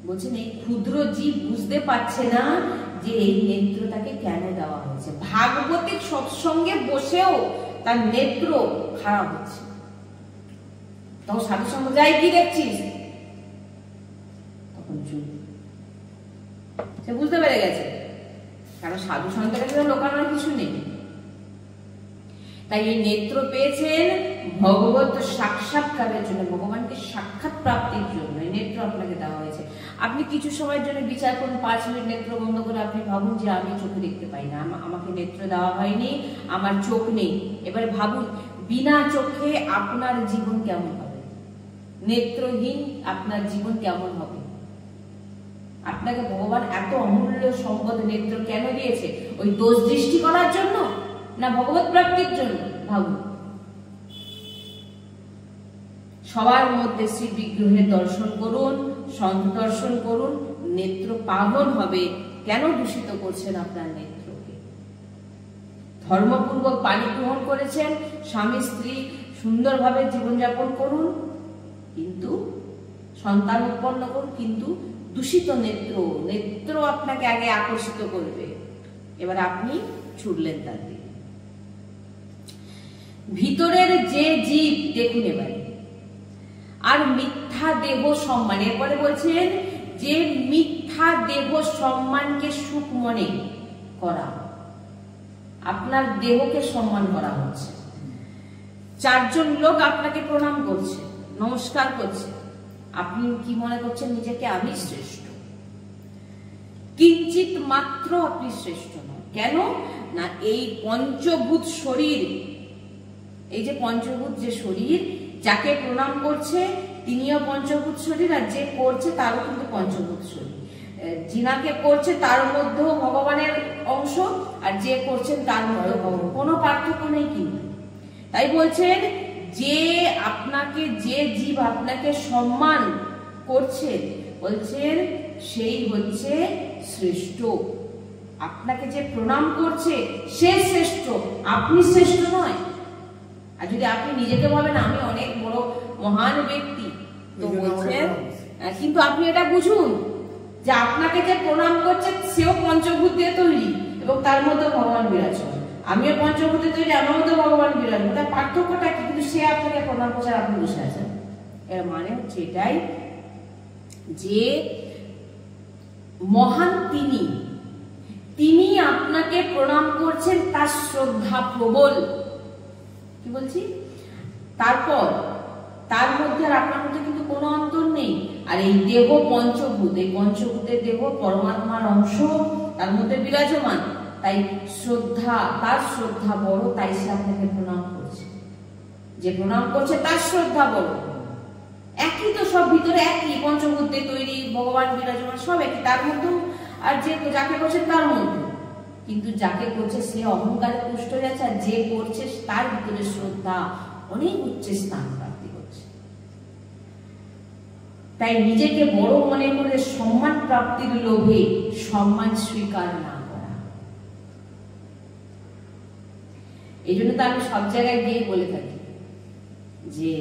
বলছেন এই ক্ষুদ্র জীব বুঝতে পারছে না যে এই নেত্র তাকে কেন দেওয়া হয়েছে। ভাগবতিক সৎসঙ্গে বসেও তার নেত্র খারাপ হচ্ছে, তখন সাধু সঙ্গ যাই কি দেখছিস, তখন চুপ, সে বুঝতে পেরে গেছে, কারণ সাধু সন্তের কাছে লোকানোর কিছু নেই। তাই এই নেত্র পেয়েছেন ভগবত সাক্ষাৎকারের জন্য, ভগবানকে সাক্ষাৎ প্রাপ্তির জন্য এই নেত্র আপনাকে দেওয়া হয়েছে। আপনি কিছু সময়ের জন্য বিচার করুন, 5 মিনিট নেত্র বন্ধ করে আপনি ভাবুন যে আমি চোখে দেখতে পাই না, আমাকে নেত্র দেওয়া হয়নি, আমার চোখ নেই। এবারে ভাবুন বিনা চোখে আপনার জীবন কেমন হবে, নেত্রহীন আপনার জীবন কেমন হবে। আপনাকে ভগবান এত অমূল্য সম্পদ নেত্র কেন দিয়েছে? ওই দোষ দৃষ্টি করার জন্য না ভগবত প্রাপ্তির জন্য? ভাবুন। সবার মধ্যে শ্রী বিগ্রহের দর্শন করুন, সন্ত দর্শন করুন, নেত্র পাবন হবে। কেন দূষিত করছেন আপনার নেত্রকে? ধর্মপূর্বক পানি গ্রহণ করেছেন, স্বামী স্ত্রী সুন্দরভাবে জীবনযাপন করুন, কিন্তু সন্তান উৎপন্ন করুন, কিন্তু দূষিত নেত্র আপনাকে আগে আকর্ষিত করবে, এবার আপনি ছুটলেন তার দিকে। ভিতরের যে জীব দেখুন এবারে, আর মিথ্যা দেহ সম্মান, এরপরে বলছেন যে মিথ্যা দেহ সম্মানকে সুখ মনে করা, আপনার দেহকে সম্মান করা হচ্ছে। চারজন লোক আপনাকে প্রণাম করছে, নমস্কার করছে, আপনি কি মনে করছেন? নিজেকে আমি শ্রেষ্ঠ। কিঞ্চিত মাত্র আপনি শ্রেষ্ঠ নন। কেন না এই পঞ্চভূত শরীর, এই যে পঞ্চভূত যে শরীর, যাকে প্রণাম করছে তিনিও পঞ্চভূত শরীর, আর যে করছে তারও কিন্তু পঞ্চভূত শরীর। যিনাকে করছে তার মধ্যেও ভগবানের অংশ, আর যে করছেন তার মধ্যে কোনো পার্থক্য নেই কিন্তু। তাই বলছেন যে আপনাকে, যে জীব আপনাকে সম্মান করছে, বলছেন সেই হচ্ছে শ্রেষ্ঠ। আপনাকে যে প্রণাম করছে সে শ্রেষ্ঠ, আপনি শ্রেষ্ঠ নয়। আর যদি আপনি নিজেকে ভাবেন আমি অনেক বড় মহান ব্যক্তি, তো বলছেন, কিন্তু আপনি এটা বুঝুন যে আপনাকে যে প্রণাম করছে সেও পঞ্চভূত দিয়ে তৈরি এবং তার মধ্যে ভগবান বিরাজমান। আমিও পঞ্চভূতে তৈরি, আমার মধ্যে ভগবান বিরাজমান। তার পার্থক্যটা কি? কিন্তু সে আপনাকে প্রণাম করছে, আপনি বসে আছেন। এর মানে হচ্ছে এটাই যে মহান তিনি আপনাকে প্রণাম করছেন, তার শ্রদ্ধা প্রবল। কি বলছি? তারপর তার মধ্যে আর আপনার মধ্যে কিন্তু কোনো অন্তর নেই। আর এই দেহ পঞ্চভূত, এই পঞ্চভূতের দেহ পরমাত্মার অংশ, তার মধ্যে বিরাজমান। তাই শ্রদ্ধা, তার শ্রদ্ধা বড়, তাই সে আপনাকে প্রণাম করছে। যে প্রণাম করছে তার শ্রদ্ধা বড়। একই তো সব, ভিতরে একই, পঞ্চভূত দিয়ে তৈরি, ভগবান বিরাজমান, সব একই তার মধ্যে। আর যে যাকে করছে তার মধ্যে, কিন্তু যাকে করছে সে অহংকারে পুষ্ট হয়ে যাচ্ছে, আর যে করছে তার ভিতরে শ্রদ্ধা অনেক উচ্চ স্থান প্রাপ্তি করছে। তাই নিজেকে বড় মনে করে সম্মান প্রাপ্তির লোভে সম্মান স্বীকার না করা। এই জন্য তো আমি সব জায়গায় গিয়ে বলে থাকি যে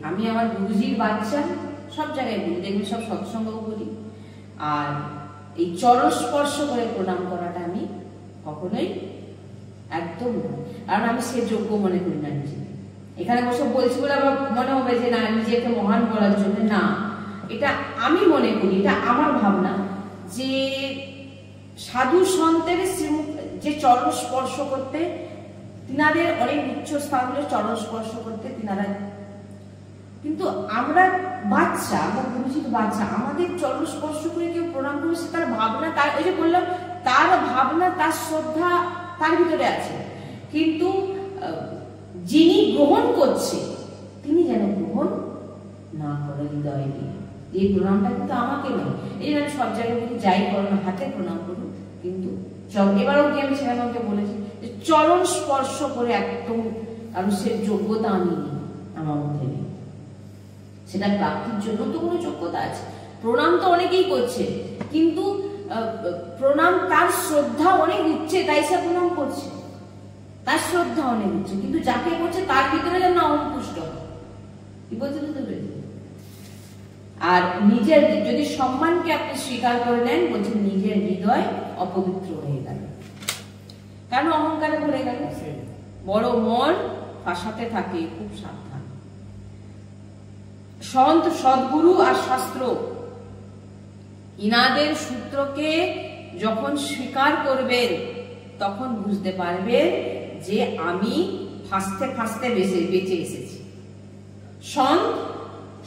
আমি আমার গুরুজির বাচ্চা, সব জায়গায় বলি, দেখবেন সব সৎসঙ্গও বলি। আর এই চরণ স্পর্শ করে প্রণাম করাটা আমি কখনোই একদম নয়, কারণ আমি সে যোগ্য মনে করি না নিজেকে। এখানে বসে বলছি বলে আবার মনে হবে যে না নিজেকে মহান বলার জন্য, না, এটা আমি মনে করি, এটা আমার ভাবনা যে সাধু সন্তের যে চরণ স্পর্শ করতে, তিনাদের অনেক উচ্চ স্থানগুলো চরণ স্পর্শ করতে তিনারা, কিন্তু আমরা বাচ্চা, আমরা গুরুজির বাচ্চা, আমাদের চরণ স্পর্শ করে কেউ প্রণাম করেছে, তার ভাবনা, তার ওই যে বললাম তার ভাবনা, তার শ্রদ্ধা তার ভিতরে আছে, কিন্তু যিনি গ্রহণ করছে তিনি যেন গ্রহণ না করে হৃদয় দিয়ে। এই প্রণামটা কিন্তু আমাকে নয়। এই জন্য সব জায়গায় বলি যাই করো না হাতে প্রণাম করুন, কিন্তু এবারও কি আমি সেখানে আমাকে বলেছি যে চরণ স্পর্শ করে একদম, কারণ সে যোগ্যতা আমি নেই, আমার মধ্যে নেই। সেটা প্রাপ্তির জন্য তো কোনো যোগ্যতা আছে। প্রণাম তো অনেকেই করছে, কিন্তু প্রণাম তার শ্রদ্ধা অনেক উচ্চে, তাই সে প্রণাম করছে, তার শ্রদ্ধা অনেক উচ্চে, কিন্তু যাকে করছে তার ভিতরে যেন অসন্তুষ্ট। কি বলতে বুঝতে পেরেছি? আর নিজের যদি সম্মানকে আপনি স্বীকার করে নেন, বলছেন নিজের হৃদয় অপবিত্র হয়ে গেল, কারণ অহংকারে ভরে গেল। বড় মন ফাঁসাতে থাকে, খুব সাবধান। সন্ত, সদ্গুরু আর শাস্ত্র ইনাদের সূত্রকে যখন স্বীকার করবেন তখন বুঝতে পারবেন যে আমি ফাঁসতে ফাঁসতে বেঁচে এসেছি। সন্ত,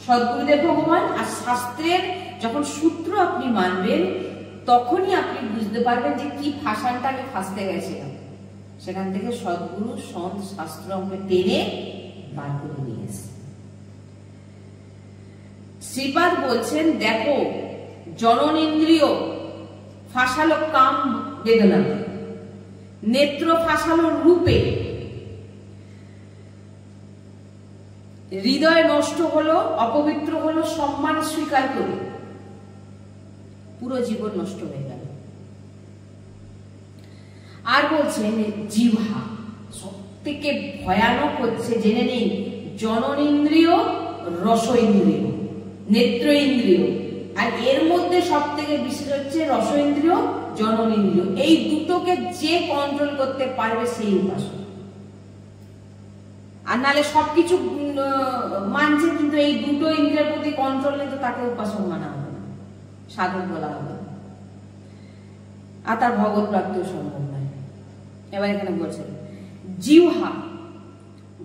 সদ্গুরুদেব ভগবান আর শাস্ত্রের যখন সূত্র আপনি মানবেন তখনই আপনি বুঝতে পারবেন যে কি ফাঁসানটা আমি ফাঁসতে গেছিলাম। সেখান থেকে সদ্গুরু, সন্ত, শাস্ত্র আমাকে টেনে বার করে নিয়ে এসে। শ্রীপাদ বলছেন, দেখো জননেন্দ্রিয় ফাঁসালো কাম বেদনা, নেত্র ফাঁসালো রূপে, হৃদয় নষ্ট হলো, অপবিত্র হলো সম্মান স্বীকার করে। পুরো জীবন নষ্ট হয়ে গেল। আর বলছেন জিহ্বা, সব থেকে ভয়ানক হচ্ছে জেনে নেই, জননেন্দ্রিয়, রসইন্দ্রিয়, নেত্রেন্দ্রিয়, আর এর মধ্যে সব থেকে বিশেষ হচ্ছে রসইন্দ্রিয়, জননেন্দ্রিয়। এই দুটোকে যে কন্ট্রোল করতে পারবে সেই উপাসক। আর নাহলে সবকিছু মানছে কিন্তু এই দুটো ইন্দ্রিয়ের প্রতি কন্ট্রোল নেই, তো তাকে উপাসক মানা হবে না, সাধক বলা হবে না, আর তার ভগবত প্রাপ্তিও সম্ভব নয়। এবার এখানে বলছেন জিহ্বা,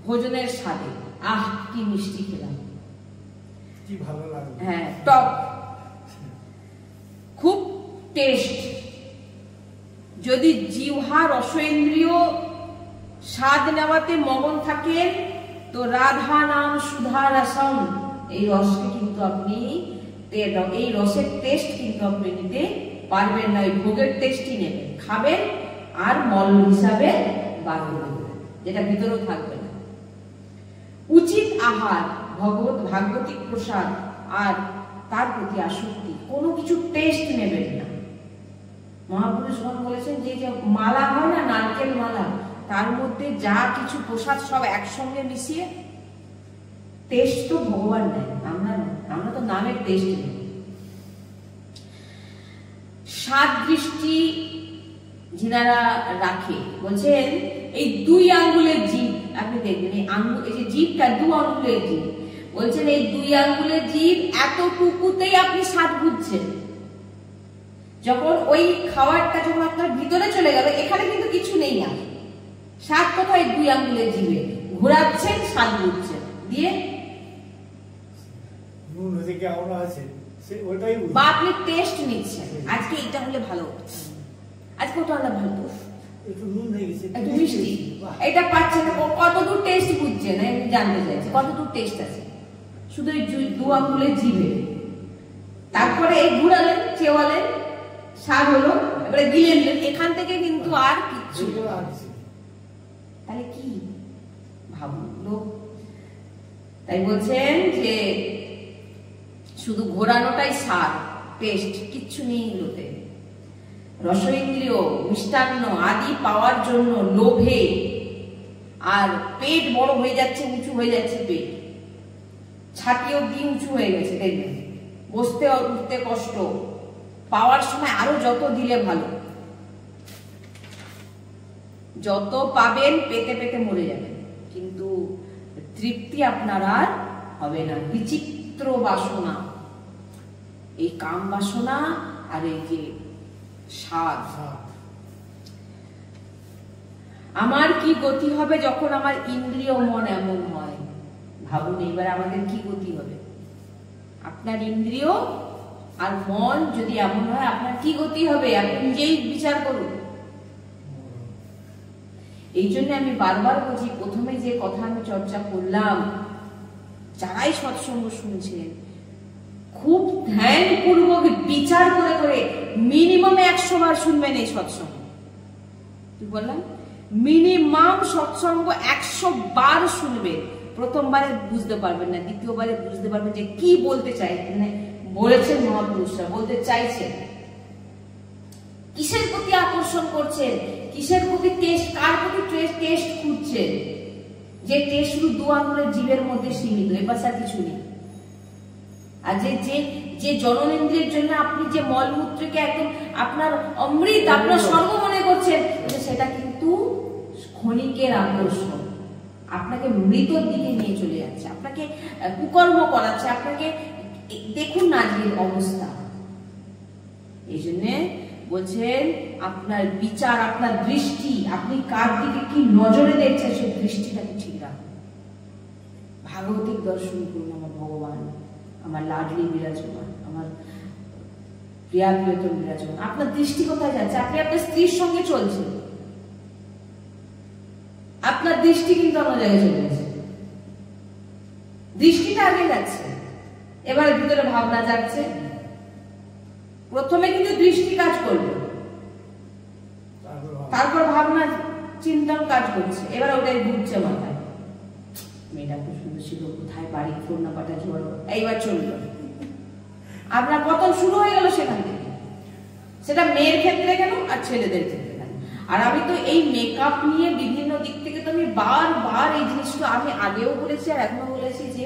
ভোজনের স্বাদে, আহ কি মিষ্টি খেলাম, কি ভালো লাগে, হ্যাঁ টক, খুব টেস্ট। যদি জিহ্বা রসেন্দ্রিয় স্বাদ নেওয়াতে মগন থাকেন, তো রাধা নাম সুধা রসম, এই রসকে কিন্তু আপনি, এই রসের টেস্ট কিন্তু আপনি নিতে পারবেন না। এই ভোগের টেস্টই নেবেন, খাবেন আর মল হিসাবে বার করে দেবেন, যেটা ভিতরেও থাকবে না। উচিত আহার, ভাগবতিক প্রসাদ আর তার প্রতি আসক্তি, কোনো কিছু টেস্ট নেবেন না। মহাপুরুষগণ বলেছেন যে মালা হয় না, নারকেল মালা, তার মধ্যে যা কিছু প্রসাদ সব একসঙ্গে মিশিয়ে, টেস্ট তো ভগবান নেয়, আমরা তো নামের টেস্ট নেই। সাত দৃষ্টি যিনারা রাখে, বলছেন এই 2 আঙ্গুলের জীব, আপনি দেখবেন এই আঙ্গুল, এই যে জীবটা 2 আঙ্গুলের জীব, বলছেন এই 2 আঙ্গুলের জীব এতটুকুতেই আপনি স্বাদ বুঝছেন। যখন ওই খাবারটা যখন আপনার ভিতরে চলে গেল, এখানে কিন্তু কিছু নেই, আর স্বাদ কোথায়? 2 আঙ্গুলের জীবে ঘোরাচ্ছেন, স্বাদ বুঝছেন, দিয়ে বা আপনি টেস্ট নিচ্ছেন, আজকে এটা হলে ভালো, আজকে ওটা হলে ভালো, একটু মিষ্টি, এটা পাচ্ছেন, কতদূর টেস্ট বুঝছেন জানতে চাইছে, কতদূর টেস্ট আছে শুধু এই 2 আঙ্গুলের জিভে। তারপরে এই ঘুরালেন, চেওয়ালেন, স্বাদ হলো, এবারে গিলে নিলেন, এখান থেকে কিন্তু আর কিচ্ছু। তাহলে কি ভাবুন লোক। তাই বলছেন যে শুধু ঘোরানোটাই স্বাদ, টেস্ট কিচ্ছু নেই লোতে। রসইন্দ্রিয়, মিষ্টান্ন আদি পাওয়ার জন্য লোভে, আর পেট বড় হয়ে যাচ্ছে, উঁচু হয়ে যাচ্ছে পেট, ছাতি অব্দি উঁচু হয়ে গেছে, দেখবেন বসতে উঠতে কষ্ট, পাওয়ার সময় আরো যত দিলে ভালো, যত পাবেন পেতে পেতে মরে যাবেন, কিন্তু তৃপ্তি আপনার আর হবে না। বিচিত্র বাসনা, এই কাম বাসনা আর এই যে স্বাদ, আমার কি গতি হবে যখন আমার ইন্দ্রিয় মন এমন হয়? ভাবুন এবার আমাদের কি গতি হবে? আপনার ইন্দ্রিয় আর মন যদি এমন হয়, আপনার কি গতি হবে? আপনি নিজেই বিচার করুন। এই জন্য আমি বারবার বলছি, প্রথমে যে কথা আমি চর্চা করলাম, যারাই সৎসঙ্গ শুনছেন খুব ধ্যানপূর্বক বিচার করে করে মিনিমাম 100 বার শুনবেন এই সৎসঙ্গ। কি বললাম? মিনিমাম সৎসঙ্গ 100 বার শুনবেন। প্রথমবারে বুঝতে পারবেন না, দ্বিতীয়বারে বুঝতে পারবেন যে কি বলতে চাইছেন, বলেছেন মহাপুরুষরা, বলতে চাইছেন, কিসের প্রতি আকর্ষণ করছেন, কিসের প্রতি টেস্ট, কার প্রতি টেস্ট খুঁজছেন, যে টেস্ট শুধু 2 আঙ্গুলের জীবের মধ্যে সীমিত, এ পাশে আর কিছু নেই। আর যে জননেন্দ্রিয়ের জন্য আপনি যে মলমূত্রকে একদম আপনার অমৃত, আপনার স্বর্গ মনে করছেন, সেটা কিন্তু ক্ষণিকের আকর্ষণ, আপনাকে মৃতর দিকে নিয়ে চলে যাচ্ছে, আপনাকে কুকর্ম করাচ্ছে, আপনাকে দেখুন না যে অবস্থা। এই জন্য বলছেন আপনার বিচার, আপনার দৃষ্টি, আপনি কার দিকে কি নজরে দেখছেন, সেই দৃষ্টিটাকে ঠিক রাখুন। ভাগবতিক দর্শন করুন, আমার ভগবান, আমার লাডলি বিরাজমান, আমার প্রিয়া প্রিয়তম বিরাজমান। আপনার দৃষ্টি কোথায় যাচ্ছে? আপনি আপনার স্ত্রীর সঙ্গে চলছেন, আপনার দৃষ্টি কিন্তু অন্য জায়গায় চলে গেছে, দৃষ্টিটা আগে যাচ্ছে, এবার ভিতরে ভাবনা যাচ্ছে। প্রথমে কিন্তু দৃষ্টি কাজ করবে, তারপর ভাবনা চিন্তন কাজ করছে, এবার ওটাই ঘুরছে মাথায়, মেয়েটা খুব সুন্দর ছিল, কোথায় বাড়ি, ফোন না পাঠাচ্ছি, এইবার চললো, আপনার পতন শুরু হয়ে গেল সেখান থেকে। সেটা মেয়ের ক্ষেত্রে কেন আর ছেলেদের ক্ষেত্রে কেন। আর আমি তো এই মেকআপ নিয়ে বিভিন্ন দিক থেকে তো আমি বারবার এই জিনিসটা আমি আগেও বলেছি আর এখনো বলেছি যে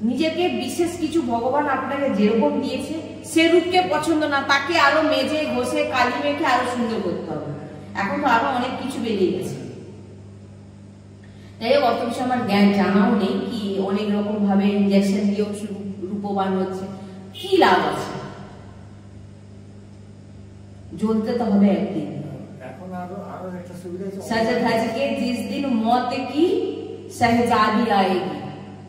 নিজেকে বিশেষ কিছু ভগবান আপনাকে যেরকম দিয়েছে সে রূপকে পছন্দ না, তাকে আরো মেজে ঘষে কালি মেখে আরো সুন্দর করতে হবে। এখন তো আরো অনেক কিছু বেরিয়ে গেছে। তাই অত কিছু আমার জ্ঞান জানাও নেই কি অনেক রকম ভাবে ইনজেকশন দিয়েও রূপবান হচ্ছে, কি লাভ আছে? জ্বলতে তো হবে একদিন। এখন আরো একটা সুবিধা আছে, सज धज के जिस दिन मौत की शहजादी आएगी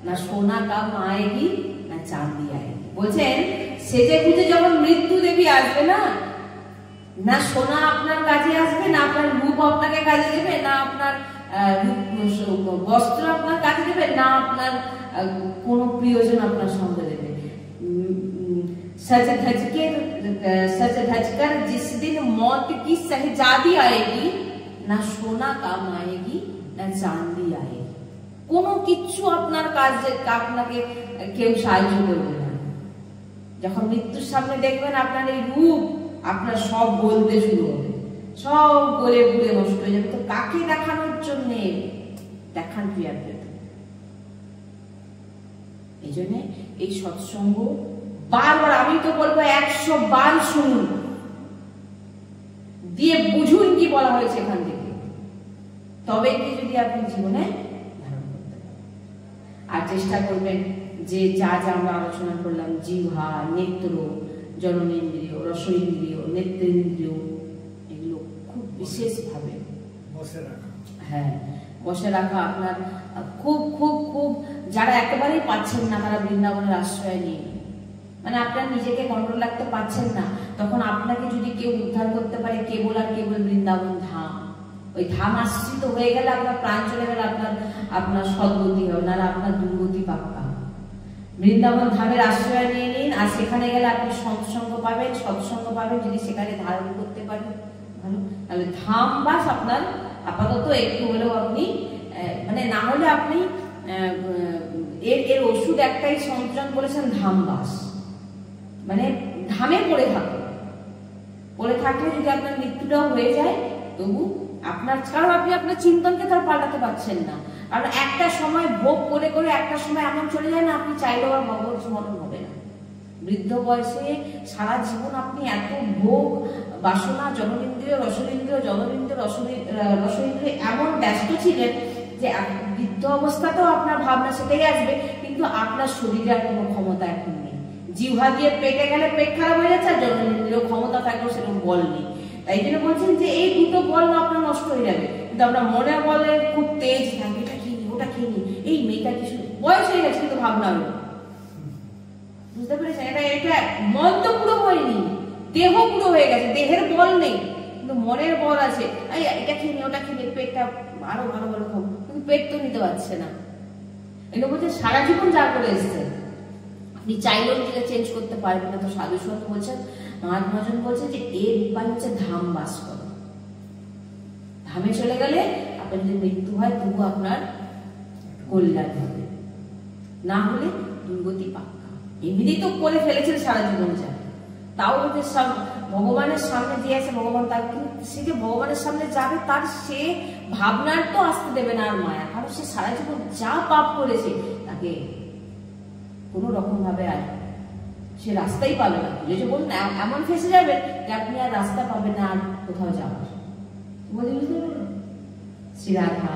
ना सोना काम आएगी ना चांदी आएगी। বলছেন সেজে গুজে যখন মৃত্যু দেবী আসবে না, না সোনা আপনার কাজে আসবে, না আপনার রূপ আপনাকে কাজে দেবে, না আপনার বস্ত্র আপনার কাজে দেবে, না আপনার কোনো প্রিয়জন আপনার সঙ্গে দেবে। सज धज कर जिस दिन मौत की शहजादी आएगी ना सोना काम आएगी ना चांदी आएगी। কোনো কিছু আপনার কাজে আপনাকে কেউ সাহায্য করবে না। যখন মৃত্যুর সামনে দেখবেন আপনার এই রূপ, আপনার সব বলতে শুরু হবে, সব গলে পুড়ে নষ্ট হয়ে যাবে। তো কাকে দেখানোর জন্য দেখান প্রিয়া প্রিয়তম। এই জন্য এই সৎসঙ্গ বারবার আমি তো বলবো 100 বার শুনুন, দিয়ে বুঝুন কি বলা হয়েছে এখান থেকে, তবে কি যদি আপনি জীবনে ধারণ করতে পারেন। আর চেষ্টা করবেন যে যা যা আমরা আলোচনা করলাম, জিহ্বা, নেত্র, জননেন্দ্রিয়, রসইন্দ্রিয়, নেত্রেন্দ্রিয়, এগুলো খুব বিশেষভাবে বসে রাখা, হ্যাঁ বসে রাখা। আপনার খুব খুব খুব যারা একেবারেই পাচ্ছেন না তারা বৃন্দাবনের আশ্রয় নিয়ে, মানে আপনার নিজেকে কন্ট্রোল রাখতে পারছেন না, তখন আপনাকে যদি কেউ উদ্ধার করতে পারে কেবল আর কেবল বৃন্দাবন ধাম। ওই ধাম আশ্রিত হয়ে গেলে আপনার প্রাণ চলে গেলে আপনার সদ্গতি হবে, না আপনার দুর্গতি পাক্কা। বৃন্দাবন ধামের আশ্রয় নিয়ে নিন, আর সেখানে গেলে আপনি সৎসঙ্গ পাবেন, সৎসঙ্গ পাবেন। যদি সেখানে ধারণ করতে পারেন ভালো, তাহলে ধাম বাস আপনার আপাতত একটু হলেও আপনি মানে না হলে আপনি এর ওষুধ একটাই সঞ্চালন করেছেন, ধাম বাস, মানে ধামে পড়ে থাকলে যদি আপনার মৃত্যুটাও হয়ে যায় তবু আপনার, কারণ আপনি আপনার চিন্তনকে তার পাল্টাতে পারছেন না। কারণ একটা সময় ভোগ করে করে একটা সময় এমন চলে যায় না আপনি চাইলেও আর ভগবত স্মরণ হবে না। বৃদ্ধ বয়সে সারা জীবন আপনি এত ভোগ বাসনা, জননেন্দ্রিয়, রসনেন্দ্রিয়, জননেন্দ্রিয়, রসনেন্দ্রিয় এমন ব্যস্ত ছিলেন যে বৃদ্ধ অবস্থাতেও আপনার ভাবনা সেটাই আসবে, কিন্তু আপনার শরীরে আর কোনো ক্ষমতা এখন নেই। জিহ্বা দিয়ে পেটে গেলে পেট খারাপ হয়ে যাচ্ছে, আর জননেন্দ্রিয় ক্ষমতা থাকলেও সেরকম বল নেই। তাই জন্য বলছেন যে এই দুটো বল আপনার নষ্ট হয়ে যাবে, কিন্তু আপনার মনে বলে খুব তেজ থাকে, এটা খেয়ে নি, ওটা খেয়ে নি, এই মেয়েটা কিছু বয়স হয়ে গেছে কিন্তু ভাবনা হলো, বুঝতে পেরেছেন? এটা মন তো পুরো হয়নি, দেহ পুরো হয়ে গেছে, দেহের বল নেই কিন্তু মনের বল আছে। এটা খেয়ে নি, ওটা খেয়ে নি, পেটটা আরো ভালো ভালো খাবো, কিন্তু পেট তো নিতে পারছে না। এটা বলছে সারা জীবন যা করে এসছেন আপনি চাইলেও নিজেকে চেঞ্জ করতে পারবেন না। তো সাধু সন্ত বলছেন, মহাত্মাজন বলছেন যে এর উপায় হচ্ছে ধাম বাস করা। ধামে চলে গেলে আপনার যদি মৃত্যু হয় তবু আপনার কল্যাণ হবে, না হলে দুর্গতি পাক্কা। এমনি তো করে ফেলেছেন সারা জীবন যা, তাও ওদের ভগবানের সামনে দিয়ে আছে, ভগবান তার, সে যে ভগবানের সামনে যাবে তার সে ভাবনার তো আসতে দেবে না আর মায়া, কারণ সে সারা জীবন যা পাপ করেছে তাকে কোনো রকম ভাবে আর সে রাস্তাই পাবে না। যে বলুন এমন ফেসে যাবেন যে আপনি আর রাস্তা পাবেন না আর কোথাও যাওয়ার। বুঝতে পারলেন? শ্রী রাধা।